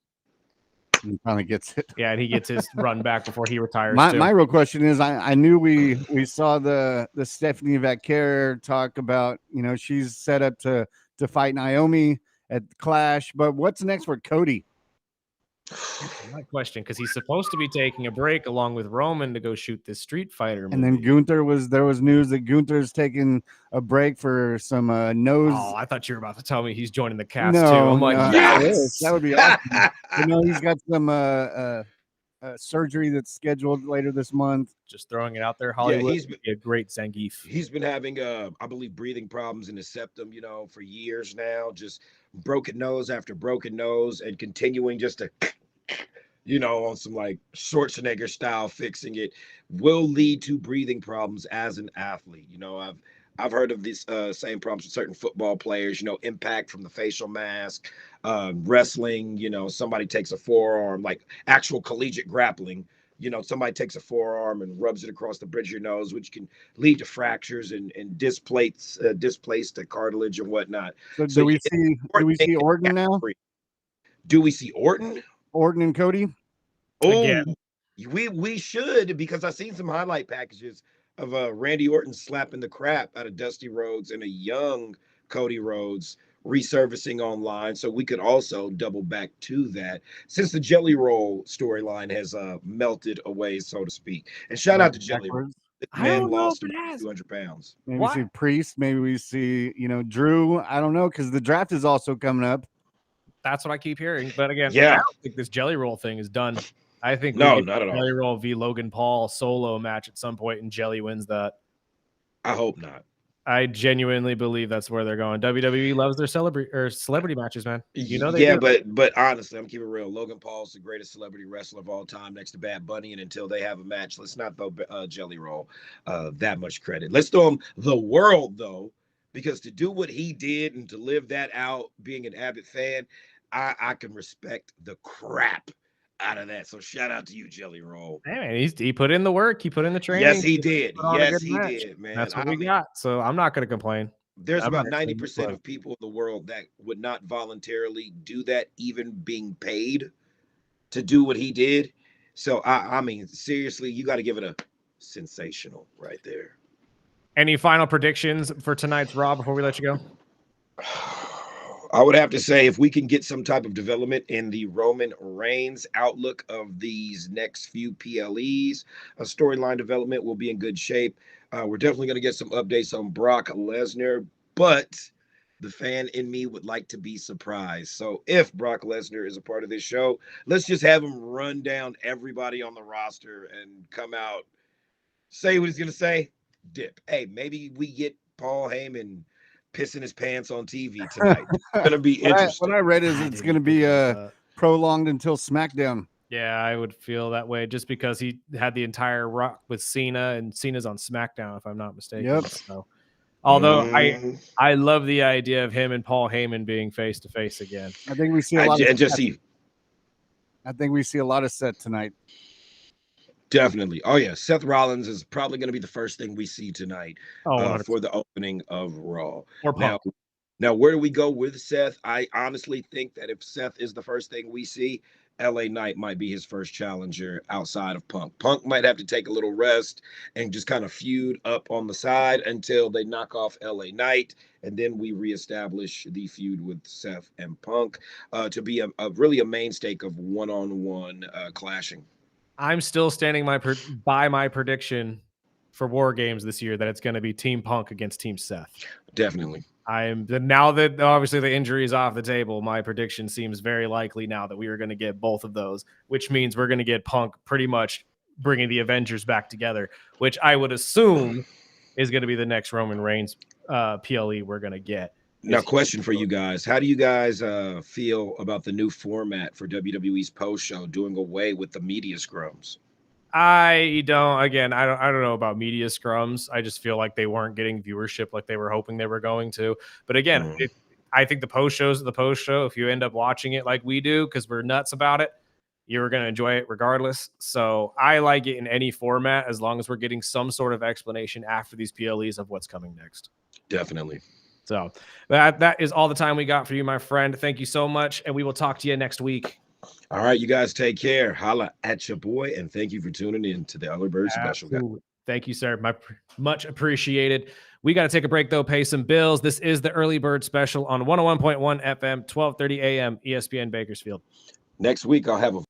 He finally gets it. Yeah, and he gets his run back before he retires. My real question is, I knew we saw the Stephanie Vaquer talk about, she's set up to fight Naomi at Clash, but what's next for Cody? My question, because he's supposed to be taking a break along with Roman to go shoot this Street Fighter movie. And then there was news that Gunther's taking a break for some nose. Oh, I thought you were about to tell me he's joining the cast too. No, I'm like, no, Yes! that would be awesome. You know, he's got some surgery that's scheduled later this month. just throwing it out there. Hollywood he's would be a great Zangief. He's been having, I believe, breathing problems in his septum, for years now. Just broken nose after broken nose, and continuing just to, on some like Schwarzenegger style fixing it will lead to breathing problems as an athlete. I've heard of these same problems with certain football players. Impact from the facial mask, wrestling. Somebody takes a forearm, like actual collegiate grappling. Somebody takes a forearm and rubs it across the bridge of your nose, which can lead to fractures and displace the cartilage and whatnot. So do we see Orton now? Do we see Orton? Orton and Cody? Oh, we should, because I've seen some highlight packages of Randy Orton slapping the crap out of Dusty Rhodes and a young Cody Rhodes resurfacing online. So we could also double back to that, since the Jelly Roll storyline has melted away, so to speak. And shout out to Jelly Roll. This man lost 200 pounds. Maybe we see Priest. Maybe we see, Drew. I don't know, because the draft is also coming up. That's what I keep hearing. But again, Yeah. I don't think this Jelly Roll thing is done. I think no, not at all. Jelly Roll v Logan Paul solo match at some point, and Jelly wins that. I hope not. I genuinely believe that's where they're going. WWE loves their celebrity matches, man. They yeah, do. but honestly, I'm keeping it real. Logan Paul's the greatest celebrity wrestler of all time, next to Bad Bunny. And until they have a match, let's not throw Jelly Roll that much credit. Let's throw him the world, though, because to do what he did and to live that out, being an avid fan, I can respect the crap out of that. So shout out to you, Jelly Roll. Hey, man, he put in the work. He put in the training. Yes, he did. Yes, he did, man. That's what we got. So I'm not going to complain. There's about 90% of people in the world that would not voluntarily do that, even being paid to do what he did. So, I mean, seriously, you got to give it a sensational right there. Any final predictions for tonight's Raw before we let you go? I would have to say, if we can get some type of development in the Roman Reigns outlook of these next few PLEs, a storyline development will be in good shape. We're definitely going to get some updates on Brock Lesnar, but the fan in me would like to be surprised. So if Brock Lesnar is a part of this show, let's just have him run down everybody on the roster and come out, say what he's going to say, dip. Hey, maybe we get Paul Heyman pissing his pants on TV tonight. It's going to be interesting. What I read is it's going to be prolonged until SmackDown. Yeah, I would feel that way just because he had the entire Rock with Cena, and Cena's on SmackDown, if I'm not mistaken. Yep. So, although I love the idea of him and Paul Heyman being face to face again. I think we see a lot. I think we see a lot of Seth tonight. Definitely. Oh yeah, Seth Rollins is probably going to be the first thing we see tonight for the opening of Raw. Or now, where do we go with Seth? I honestly think that if Seth is the first thing we see, LA Knight might be his first challenger outside of Punk. Punk might have to take a little rest and just kind of feud up on the side until they knock off LA Knight, and then we reestablish the feud with Seth and Punk to be really a mainstay of one-on-one clashing. I'm still standing by my prediction for War Games this year that it's going to be Team Punk against Team Seth. Definitely. Now that obviously the injury is off the table, my prediction seems very likely now that we are going to get both of those, which means we're going to get Punk pretty much bringing the Avengers back together, which I would assume is going to be the next Roman Reigns PLE we're going to get. Now, question for you guys. How do you guys feel about the new format for WWE's post-show, doing away with the media scrums? I don't know about media scrums. I just feel like they weren't getting viewership like they were hoping they were going to. But again, I think the post show is the post show. If you end up watching it like we do, because we're nuts about it, you're going to enjoy it regardless. So I like it in any format as long as we're getting some sort of explanation after these PLEs of what's coming next. Definitely. So that is all the time we got for you, my friend. Thank you so much, and we will talk to you next week. All right, you guys take care. Holla at your boy, and thank you for tuning in to the Early Bird Special. Thank you, sir. Much appreciated. We got to take a break, though, pay some bills. This is the Early Bird Special on 101.1 FM, 1230 AM, ESPN Bakersfield. Next week, I'll have a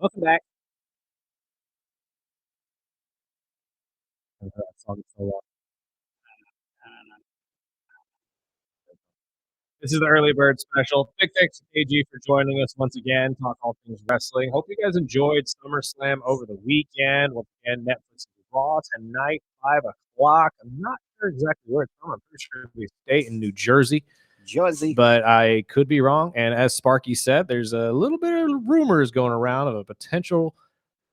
Welcome back. That song is so long. This is the early bird special. Big thanks to KG for joining us once again. Talk all things wrestling. Hope you guys enjoyed SummerSlam over the weekend. Once again, Netflix Raw tonight, 5 o'clock. I'm not sure exactly where it's from. I'm pretty sure we stay in New Jersey. But I could be wrong. And as Sparky said, there's a little bit of rumors going around of a potential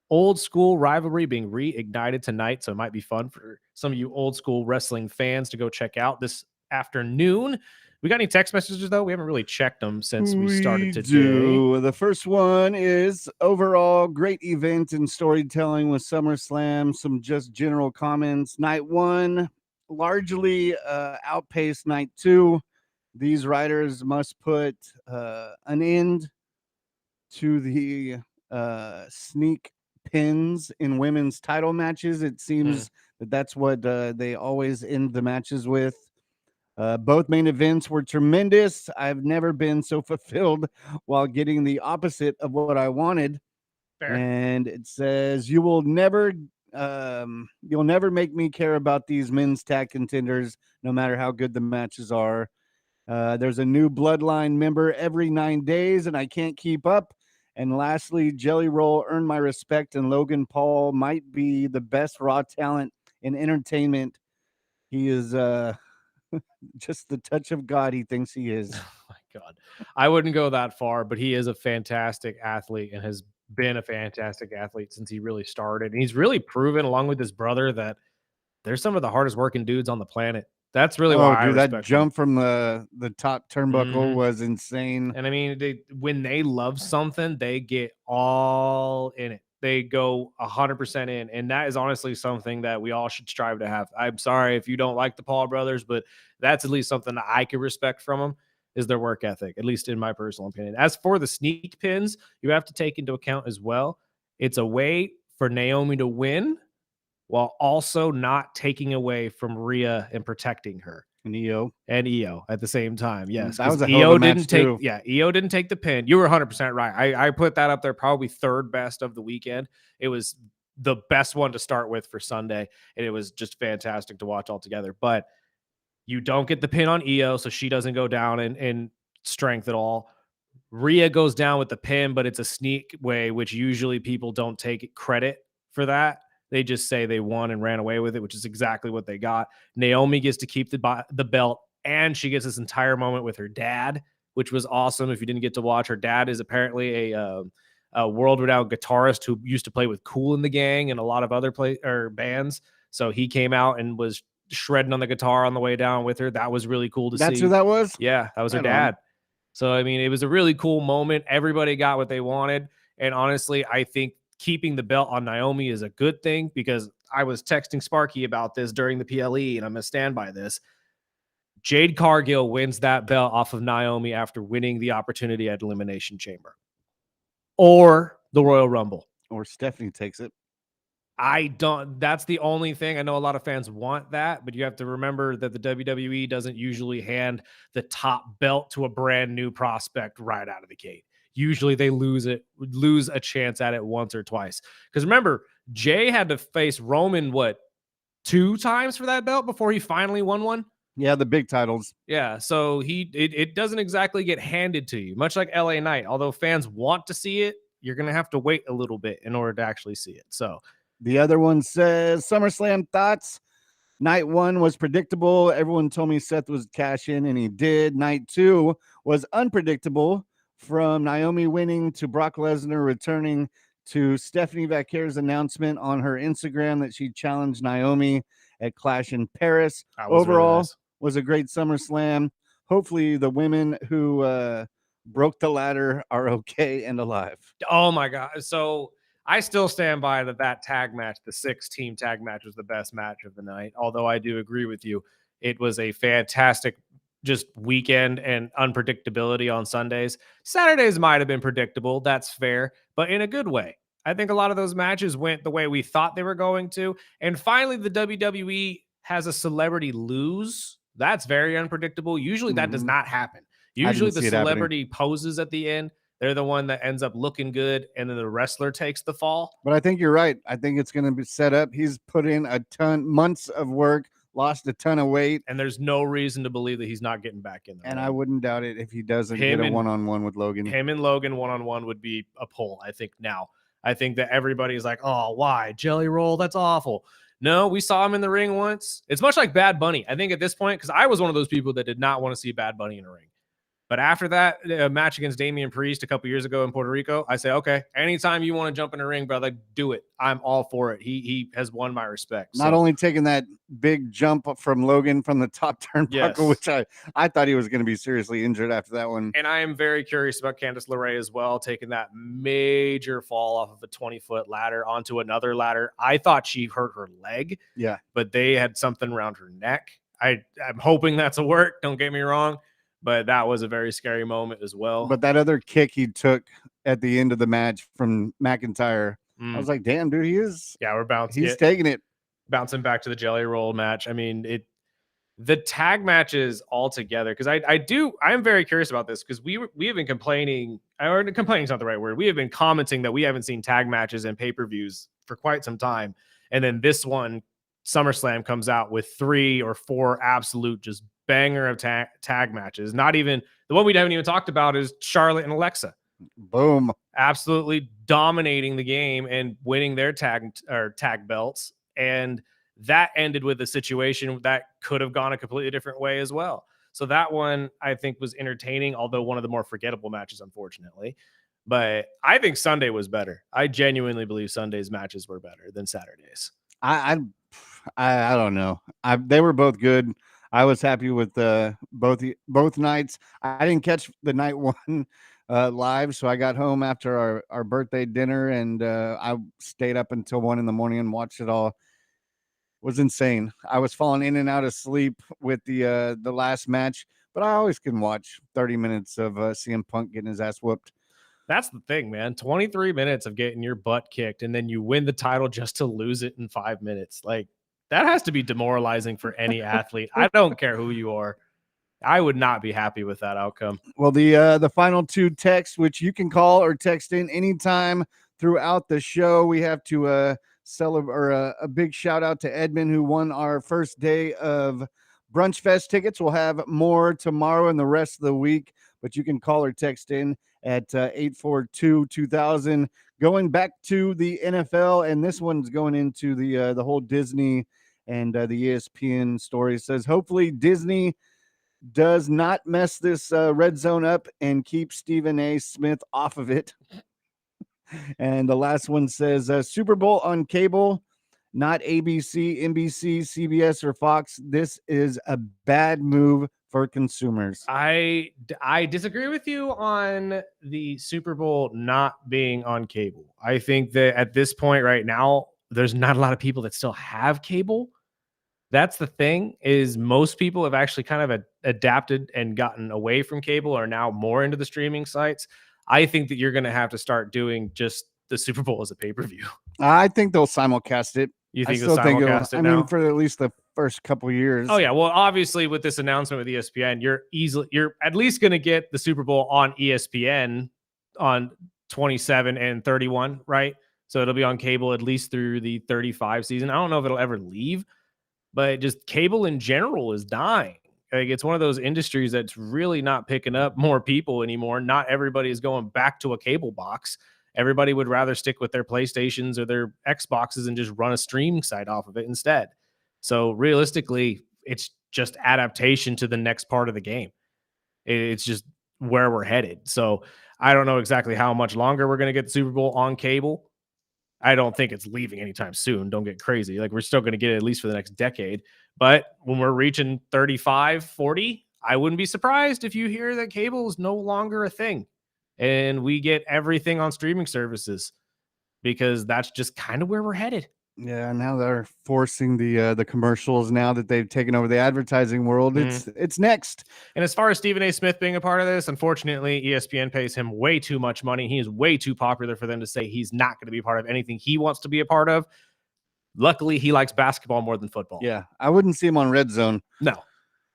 old school rivalry being reignited tonight. So it might be fun for some of you old school wrestling fans to go check out this afternoon. We got any text messages, though? We haven't really checked them since we started today. Do. The first one is overall great event and storytelling with SummerSlam. Some just general comments. Night one largely outpaced night two. These writers must put an end to the sneak pins in women's title matches. It seems that that's what they always end the matches with. Both main events were tremendous. I've never been so fulfilled while getting the opposite of what I wanted. Fair. And it says you'll never make me care about these men's tag contenders, no matter how good the matches are. There's a new bloodline member every 9 days, and I can't keep up. And lastly, Jelly Roll earned my respect, and Logan Paul might be the best Raw talent in entertainment. He is just the touch of God he thinks he is. Oh my God. I wouldn't go that far, but he is a fantastic athlete and has been a fantastic athlete since he really started. And he's really proven, along with his brother, that they're some of the hardest working dudes on the planet. That's really why I respect that jump from the top turnbuckle was insane. And I mean, when they love something, they get all in it. They go 100% in. And that is honestly something that we all should strive to have. I'm sorry if you don't like the Paul brothers, but that's at least something that I can respect from them is their work ethic, at least in my personal opinion. As for the sneak pins, you have to take into account as well. It's a way for Naomi to win while also not taking away from Rhea and protecting her. And EO at the same time. Yes. That was a EO didn't match take too. EO didn't take the pin. You were 100% right. I put that up there probably third best of the weekend. It was the best one to start with for Sunday, and it was just fantastic to watch altogether. But you don't get the pin on EO, so she doesn't go down in strength at all. Rhea goes down with the pin, but it's a sneak way, which usually people don't take credit for that. They just say they won and ran away with it, which is exactly what they got. Naomi gets to keep the belt, and she gets this entire moment with her dad, which was awesome. If you didn't get to watch, her dad is apparently a world-renowned guitarist who used to play with Kool and the Gang and a lot of other bands. So he came out and was shredding on the guitar on the way down with her. That was really cool to see. That's who that was? Yeah, that was her Right dad. on. So, I mean, it was a really cool moment. Everybody got what they wanted. And honestly, I think keeping the belt on Naomi is a good thing because I was texting Sparky about this during the PLE, and I'm going to stand by this. Jade Cargill wins that belt off of Naomi after winning the opportunity at Elimination Chamber or the Royal Rumble. Or Stephanie takes it. That's the only thing. I know a lot of fans want that, but you have to remember that the WWE doesn't usually hand the top belt to a brand new prospect right out of the gate. Usually they lose a chance at it once or twice. Because remember, Jay had to face Roman, 2 times for that belt before he finally won one? Yeah, the big titles. Yeah, so it doesn't exactly get handed to you, much like LA Knight. Although fans want to see it, you're going to have to wait a little bit in order to actually see it. So the other one says SummerSlam thoughts. Night one was predictable. Everyone told me Seth was cash in, and he did. Night two was unpredictable, from Naomi winning to Brock Lesnar returning to Stephanie Vacquer's announcement on her Instagram that she challenged Naomi at Clash in Paris. Overall, really nice. Was a great SummerSlam. Hopefully the women who broke the ladder are okay and alive. Oh my God. So I still stand by that tag match, the 6-team tag match, was the best match of the night. Although I do agree with you, it was a fantastic just weekend and unpredictability on Sundays. Saturdays might have been predictable. That's fair, but in a good way. I think a lot of those matches went the way we thought they were going to. And finally, the WWE has a celebrity lose. That's very unpredictable. Usually that does not happen. Usually the celebrity poses at the end. They're the one that ends up looking good, and then the wrestler takes the fall. But I think you're right. I think it's going to be set up. He's put in months of work, lost a ton of weight. And there's no reason to believe that he's not getting back in the And ring. I wouldn't doubt it if he doesn't get a one-on-one with Logan. Him and Logan one-on-one would be a pull, I think, now. I think that everybody's like, oh, why? Jelly Roll? That's awful. No, we saw him in the ring once. It's much like Bad Bunny. I think at this point, because I was one of those people that did not want to see Bad Bunny in a ring. But after that match against Damian Priest a couple years ago in Puerto Rico, I say, okay, anytime you want to jump in the ring, brother, do it. I'm all for it. He has won my respect. Not only taking that big jump from Logan from the top turnbuckle, which I thought he was going to be seriously injured after that one. And I am very curious about Candice LeRae as well, taking that major fall off of a 20-foot ladder onto another ladder. I thought she hurt her leg. Yeah. But they had something around her neck. I'm hoping that's a work. Don't get me wrong. But that was a very scary moment as well. But that other kick he took at the end of the match from McIntyre, I was like, damn, dude, we're bouncing. He's taking it. Bouncing back to the Jelly Roll match. I mean, the tag matches altogether, because I'm very curious about this, because we have been complaining, or complaining is not the right word. We have been commenting that we haven't seen tag matches and pay-per-views for quite some time. And then this one, SummerSlam, comes out with 3 or 4 absolute just banger of tag matches. Not even the one we haven't even talked about is Charlotte and Alexa. Boom. Absolutely dominating the game and winning their tag belts. And that ended with a situation that could have gone a completely different way as well. So that one I think was entertaining, although one of the more forgettable matches, unfortunately. But I think Sunday was better. I genuinely believe Sunday's matches were better than Saturday's. I don't know. They were both good. I was happy with both nights. I didn't catch the night one live, so I got home after our birthday dinner, and I stayed up until 1 a.m. and watched it all. It was insane. I was falling in and out of sleep with the last match, but I always can watch 30 minutes of CM Punk getting his ass whooped. That's the thing, man. 23 minutes of getting your butt kicked, and then you win the title just to lose it in 5 minutes. Like, that has to be demoralizing for any athlete. I don't care who you are. I would not be happy with that outcome. Well, the final 2 texts, which you can call or text in anytime throughout the show. We have to celebrate a big shout out to Edmund, who won our first day of Brunch Fest tickets. We'll have more tomorrow and the rest of the week, but you can call or text in at 842-2000. Going back to the NFL, and this one's going into the whole Disney and the ESPN story. It says, hopefully Disney does not mess this red zone up and keep Stephen A. Smith off of it. And the last one says, Super Bowl on cable, not ABC, NBC, CBS, or Fox. This is a bad move for consumers. I disagree with you on the Super Bowl not being on cable. I think that at this point right now, there's not a lot of people that still have cable. That's the thing, is most people have actually kind of adapted and gotten away from cable, are now more into the streaming sites. I think that you're going to have to start doing just the Super Bowl as a pay-per-view. I think they'll simulcast it. You think they'll simulcast it now? I mean, for at least the first couple years. Oh yeah, well, obviously with this announcement with ESPN, you're at least going to get the Super Bowl on ESPN on 27 and 31, right? So it'll be on cable at least through the 35 season. I don't know if it'll ever leave, but just cable in general is dying. Like, it's one of those industries that's really not picking up more people anymore. Not everybody is going back to a cable box. Everybody would rather stick with their PlayStations or their Xboxes and just run a streaming site off of it instead. So realistically, it's just adaptation to the next part of the game. It's just where we're headed. So I don't know exactly how much longer we're going to get the Super Bowl on cable. I don't think it's leaving anytime soon. Don't get crazy. Like, we're still going to get it at least for the next decade. But when we're reaching 35, 40, I wouldn't be surprised if you hear that cable is no longer a thing and we get everything on streaming services, because that's just kind of where we're headed. Yeah, now they're forcing the commercials now that they've taken over the advertising world. It's next. And as far as Stephen A. Smith being a part of this, unfortunately, ESPN pays him way too much money. He is way too popular for them to say he's not going to be a part of anything he wants to be a part of. Luckily, he likes basketball more than football. Yeah, I wouldn't see him on Red Zone. No,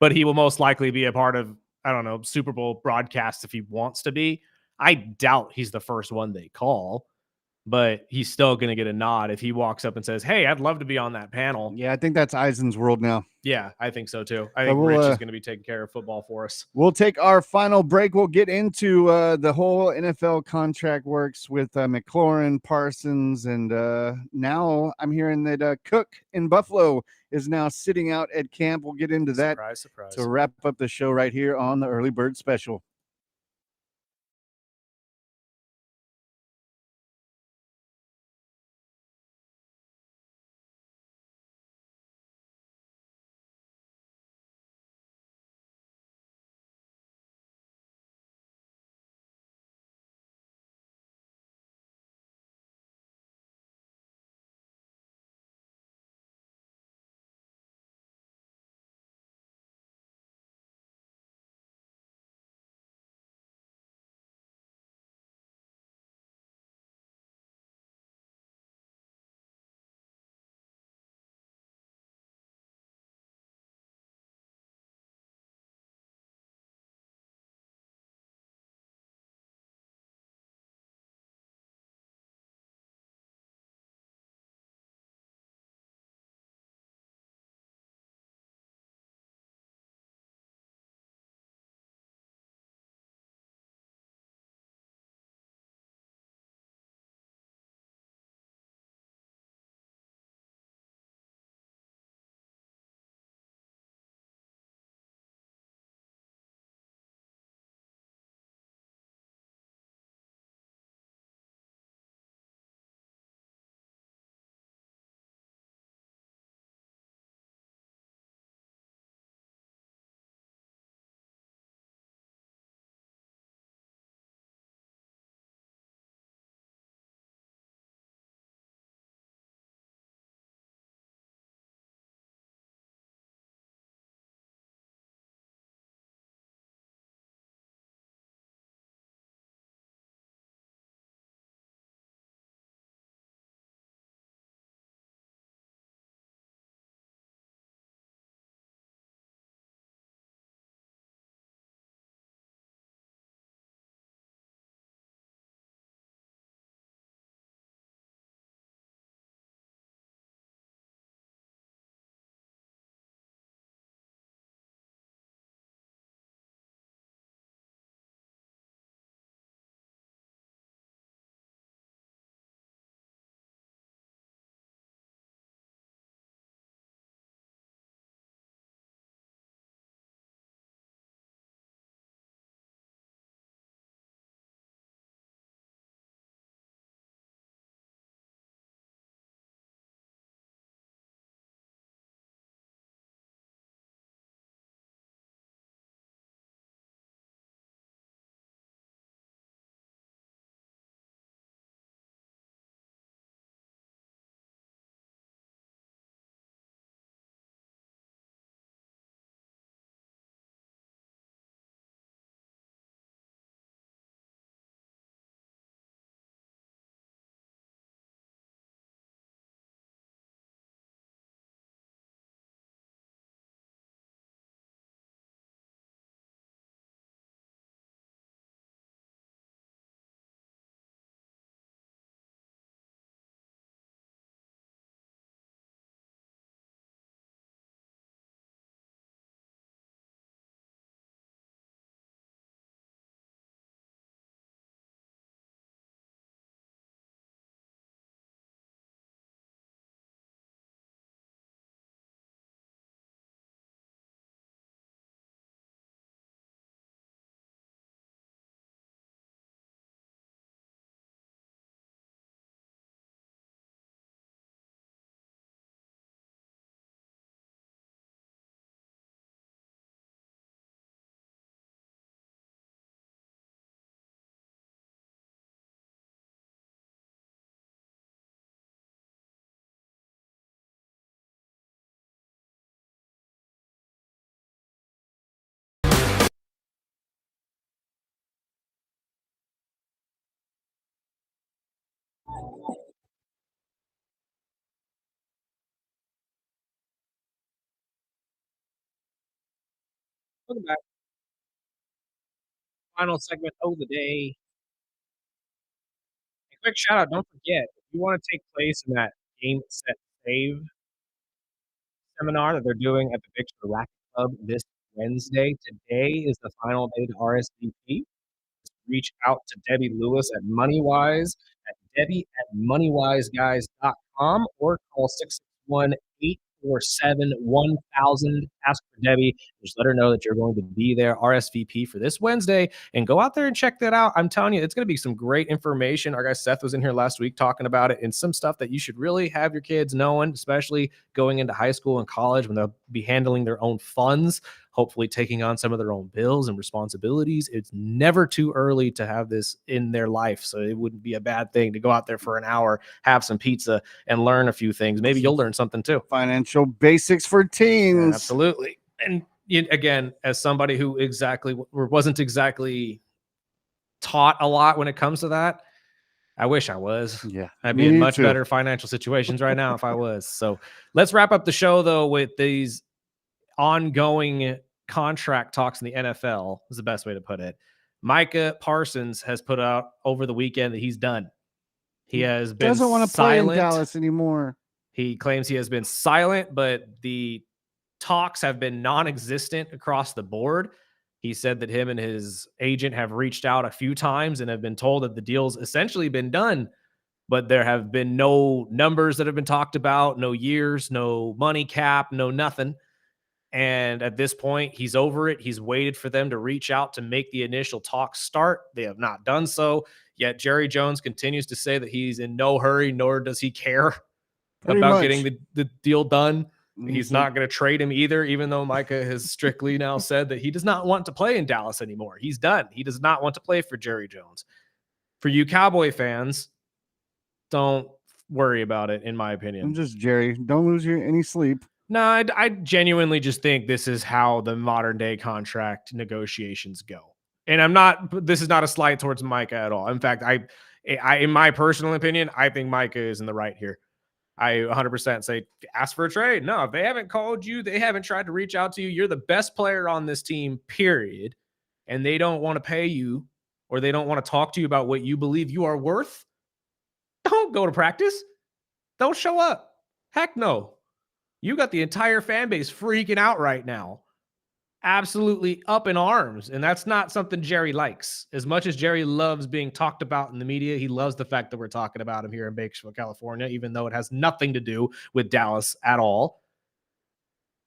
but he will most likely be a part of, I don't know, Super Bowl broadcasts if he wants to be. I doubt he's the first one they call, but he's still going to get a nod if he walks up and says, "Hey, I'd love to be on that panel." Yeah, I think that's Eisen's world now. Yeah, I think so too. I But think we'll, Rich is going to be taking care of football for us. We'll take our final break. We'll get into the whole NFL contract works with McLaurin, Parsons, and now I'm hearing that Cook in Buffalo is now sitting out at camp. We'll get into that Surprise, surprise. to wrap up the show right here on the Early Bird Special. Welcome back. Final segment of the day. quick shout out. Don't forget, if you want to take place in that game set save seminar that they're doing at the Bakersfield Racket Club this Wednesday. Today is the final day to RSVP. Reach out to Debbie Lewis at Moneywise at Debbie@moneywiseguys.com or call 661-847-1000. Ask for Debbie. Just let her know that you're going to be there, RSVP for this Wednesday, and go out there and check that out. I'm telling you, it's going to be some great information. Our guy Seth was in here last week talking about it, and some stuff that you should really have your kids knowing, especially going into high school and college when they'll be handling their own funds, hopefully taking on some of their own bills and responsibilities. It's never too early to have this in their life. So it wouldn't be a bad thing to go out there for an hour, have some pizza, and learn a few things. Maybe you'll learn something too. Financial basics for teens. Yeah, absolutely. And again, as somebody who wasn't exactly taught a lot when it comes to that, I wish I was. Yeah, I'd be in much better financial situations right now if I was. So let's wrap up the show, though, with these ongoing contract talks in the NFL is the best way to put it. Micah Parsons has put out over the weekend that he's done. He has been doesn't want to play in Dallas anymore. He claims he has been silent, but the talks have been non-existent across the board. He said that him and his agent have reached out a few times and have been told that the deal's essentially been done, but there have been no numbers that have been talked about, no years, no money cap, no nothing. And at this point, he's over it. He's waited for them to reach out to make the initial talks start. They have not done so. Yet Jerry Jones continues to say that he's in no hurry, nor does he care about getting the deal done. He's not going to trade him either, even though Micah has strictly now said that he does not want to play in Dallas anymore. He's done. He does not want to play for Jerry Jones. For you Cowboy fans, don't worry about it, in my opinion. I'm just Jerry. Don't lose any sleep. No, I genuinely just think this is how the modern day contract negotiations go. And this is not a slight towards Micah at all. In fact, I in my personal opinion, I think Micah is in the right here. I 100% say ask for a trade. No, if they haven't called you, they haven't tried to reach out to you, you're the best player on this team, period. And they don't want to pay you or they don't want to talk to you about what you believe you are worth. Don't go to practice. Don't show up. Heck no. You got the entire fan base freaking out right now. Absolutely up in arms. And that's not something Jerry likes. As much as Jerry loves being talked about in the media, he loves the fact that we're talking about him here in Bakersfield, California, even though it has nothing to do with Dallas at all.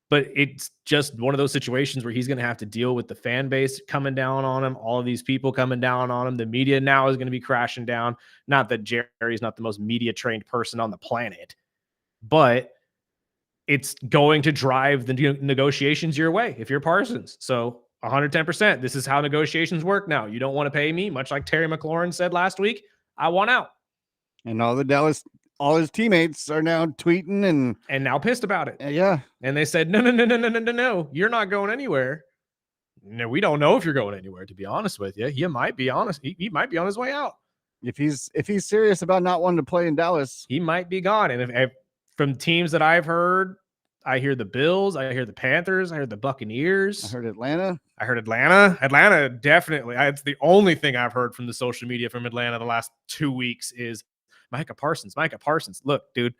But it's just one of those situations where he's going to have to deal with the fan base coming down on him, all of these people coming down on him. The media now is going to be crashing down. Not that Jerry's not the most media-trained person on the planet, but it's going to drive the negotiations your way if you're Parsons. So 110%, this is how negotiations work now. You don't want to pay me, much like Terry McLaurin said last week, I want out. And all his teammates are now tweeting and now pissed about it. Yeah. And they said, no, you're not going anywhere. No, we don't know if you're going anywhere, to be honest with you. He might be honest. He might be on his way out. If he's serious about not wanting to play in Dallas, he might be gone. And if from teams that I've heard, I hear the Bills, I hear the Panthers, I heard the Buccaneers. I heard Atlanta. Atlanta, definitely. It's the only thing I've heard from the social media from Atlanta the last 2 weeks is Micah Parsons. Look, dude,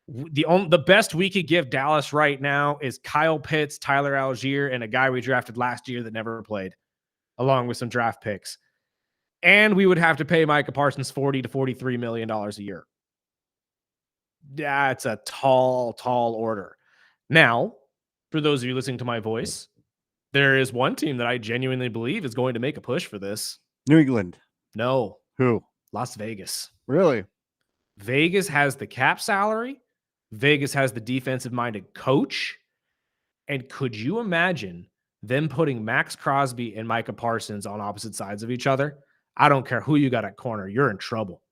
the best we could give Dallas right now is Kyle Pitts, Tyler Algier, and a guy we drafted last year that never played, along with some draft picks. And we would have to pay Micah Parsons $40 to $43 million a year. That's a tall order. Now, for those of you listening to my voice, there is one team that I genuinely believe is going to make a push for this. New England. No. Who? Las Vegas. Really? Vegas has the cap salary. Vegas has the defensive-minded coach. And could you imagine them putting Max Crosby and Micah Parsons on opposite sides of each other? I don't care who you got at corner. You're in trouble.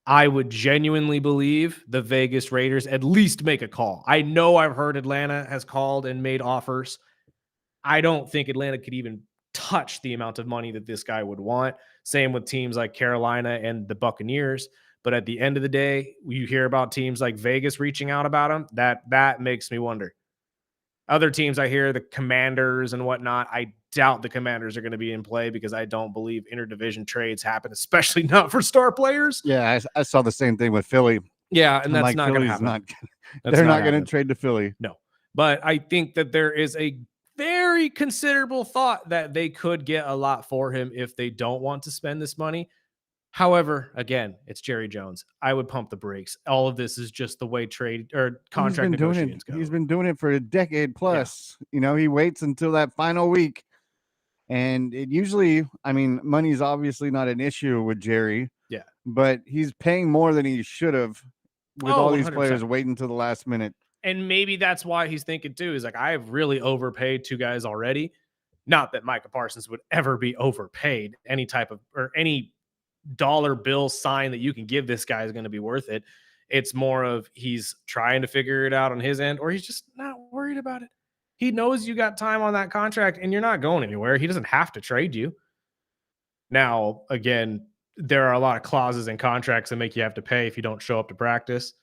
I would genuinely believe the Vegas Raiders at least make a call. I know I've heard Atlanta has called and made offers. I don't think Atlanta could even touch the amount of money that this guy would want. Same with teams like Carolina and the Buccaneers. But at the end of the day, you hear about teams like Vegas reaching out about him. That makes me wonder. Other teams I hear, the Commanders and whatnot, I doubt the Commanders are going to be in play because I don't believe interdivision trades happen, especially not for star players. Yeah, I saw the same thing with Philly. Yeah, and I'm that's not going to Philly's happen. They're not going to trade to Philly. No, but I think that there is a very considerable thought that they could get a lot for him if they don't want to spend this money. However, again, it's Jerry Jones. I would pump the brakes. All of this is just the way trade or contract negotiations go. He's been doing it for a decade plus. Yeah. You know, he waits until that final week. And it usually, I mean, money's obviously not an issue with Jerry. Yeah. But he's paying more than he should have with all these 100%. players waiting to the last minute. And maybe that's why he's thinking too, is like, I've really overpaid 2 guys already. Not that Micah Parsons would ever be overpaid. Any type of, or any dollar bill sign that you can give this guy is going to be worth it. It's more of he's trying to figure it out on his end, or he's just not worried about it. He knows you got time on that contract and you're not going anywhere. He doesn't have to trade you. Now, again, there are a lot of clauses in contracts that make you have to pay if you don't show up to practice.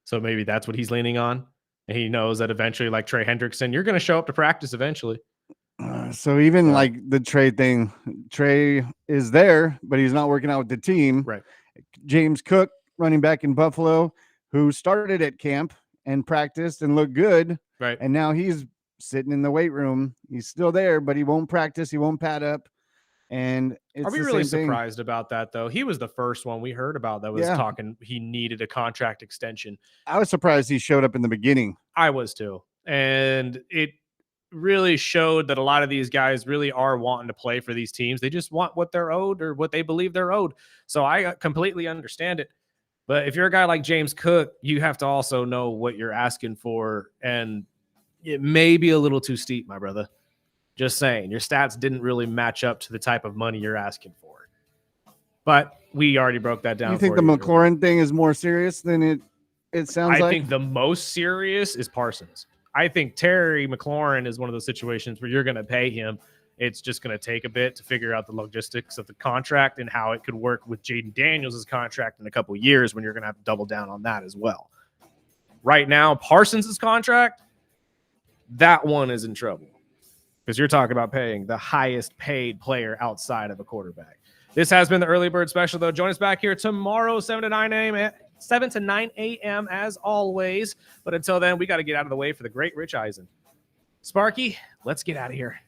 So maybe that's what he's leaning on. And he knows that eventually, like Trey Hendrickson, you're going to show up to practice eventually. So even like the trade thing, Trey is there, but he's not working out with the team. Right. James Cook, running back in Buffalo, who started at camp and practiced and looked good. Right. And now he's sitting in the weight room. He's still there, but he won't practice. He won't pad up. And are we really surprised about that, though? He was the first one we heard about that was talking he needed a contract extension. I was surprised he showed up in the beginning. I was too. And it really showed that a lot of these guys really are wanting to play for these teams. They just want what they're owed or what they believe they're owed. So I completely understand it. But if you're a guy like James Cook, you have to also know what you're asking for. And it may be a little too steep, my brother. Just saying, your stats didn't really match up to the type of money you're asking for. But we already broke that down. You think the McLaurin thing is more serious than it sounds like? I think the most serious is Parsons. I think Terry McLaurin is one of those situations where you're going to pay him. It's just going to take a bit to figure out the logistics of the contract and how it could work with Jaden Daniels' contract in a couple of years when you're going to have to double down on that as well. Right now, Parsons' contract, that one is in trouble because you're talking about paying the highest paid player outside of a quarterback. This has been the Early Bird Special, though. Join us back here tomorrow, 7 to 9 a.m. as always. But until then, we got to get out of the way for the great Rich Eisen. Sparky, let's get out of here.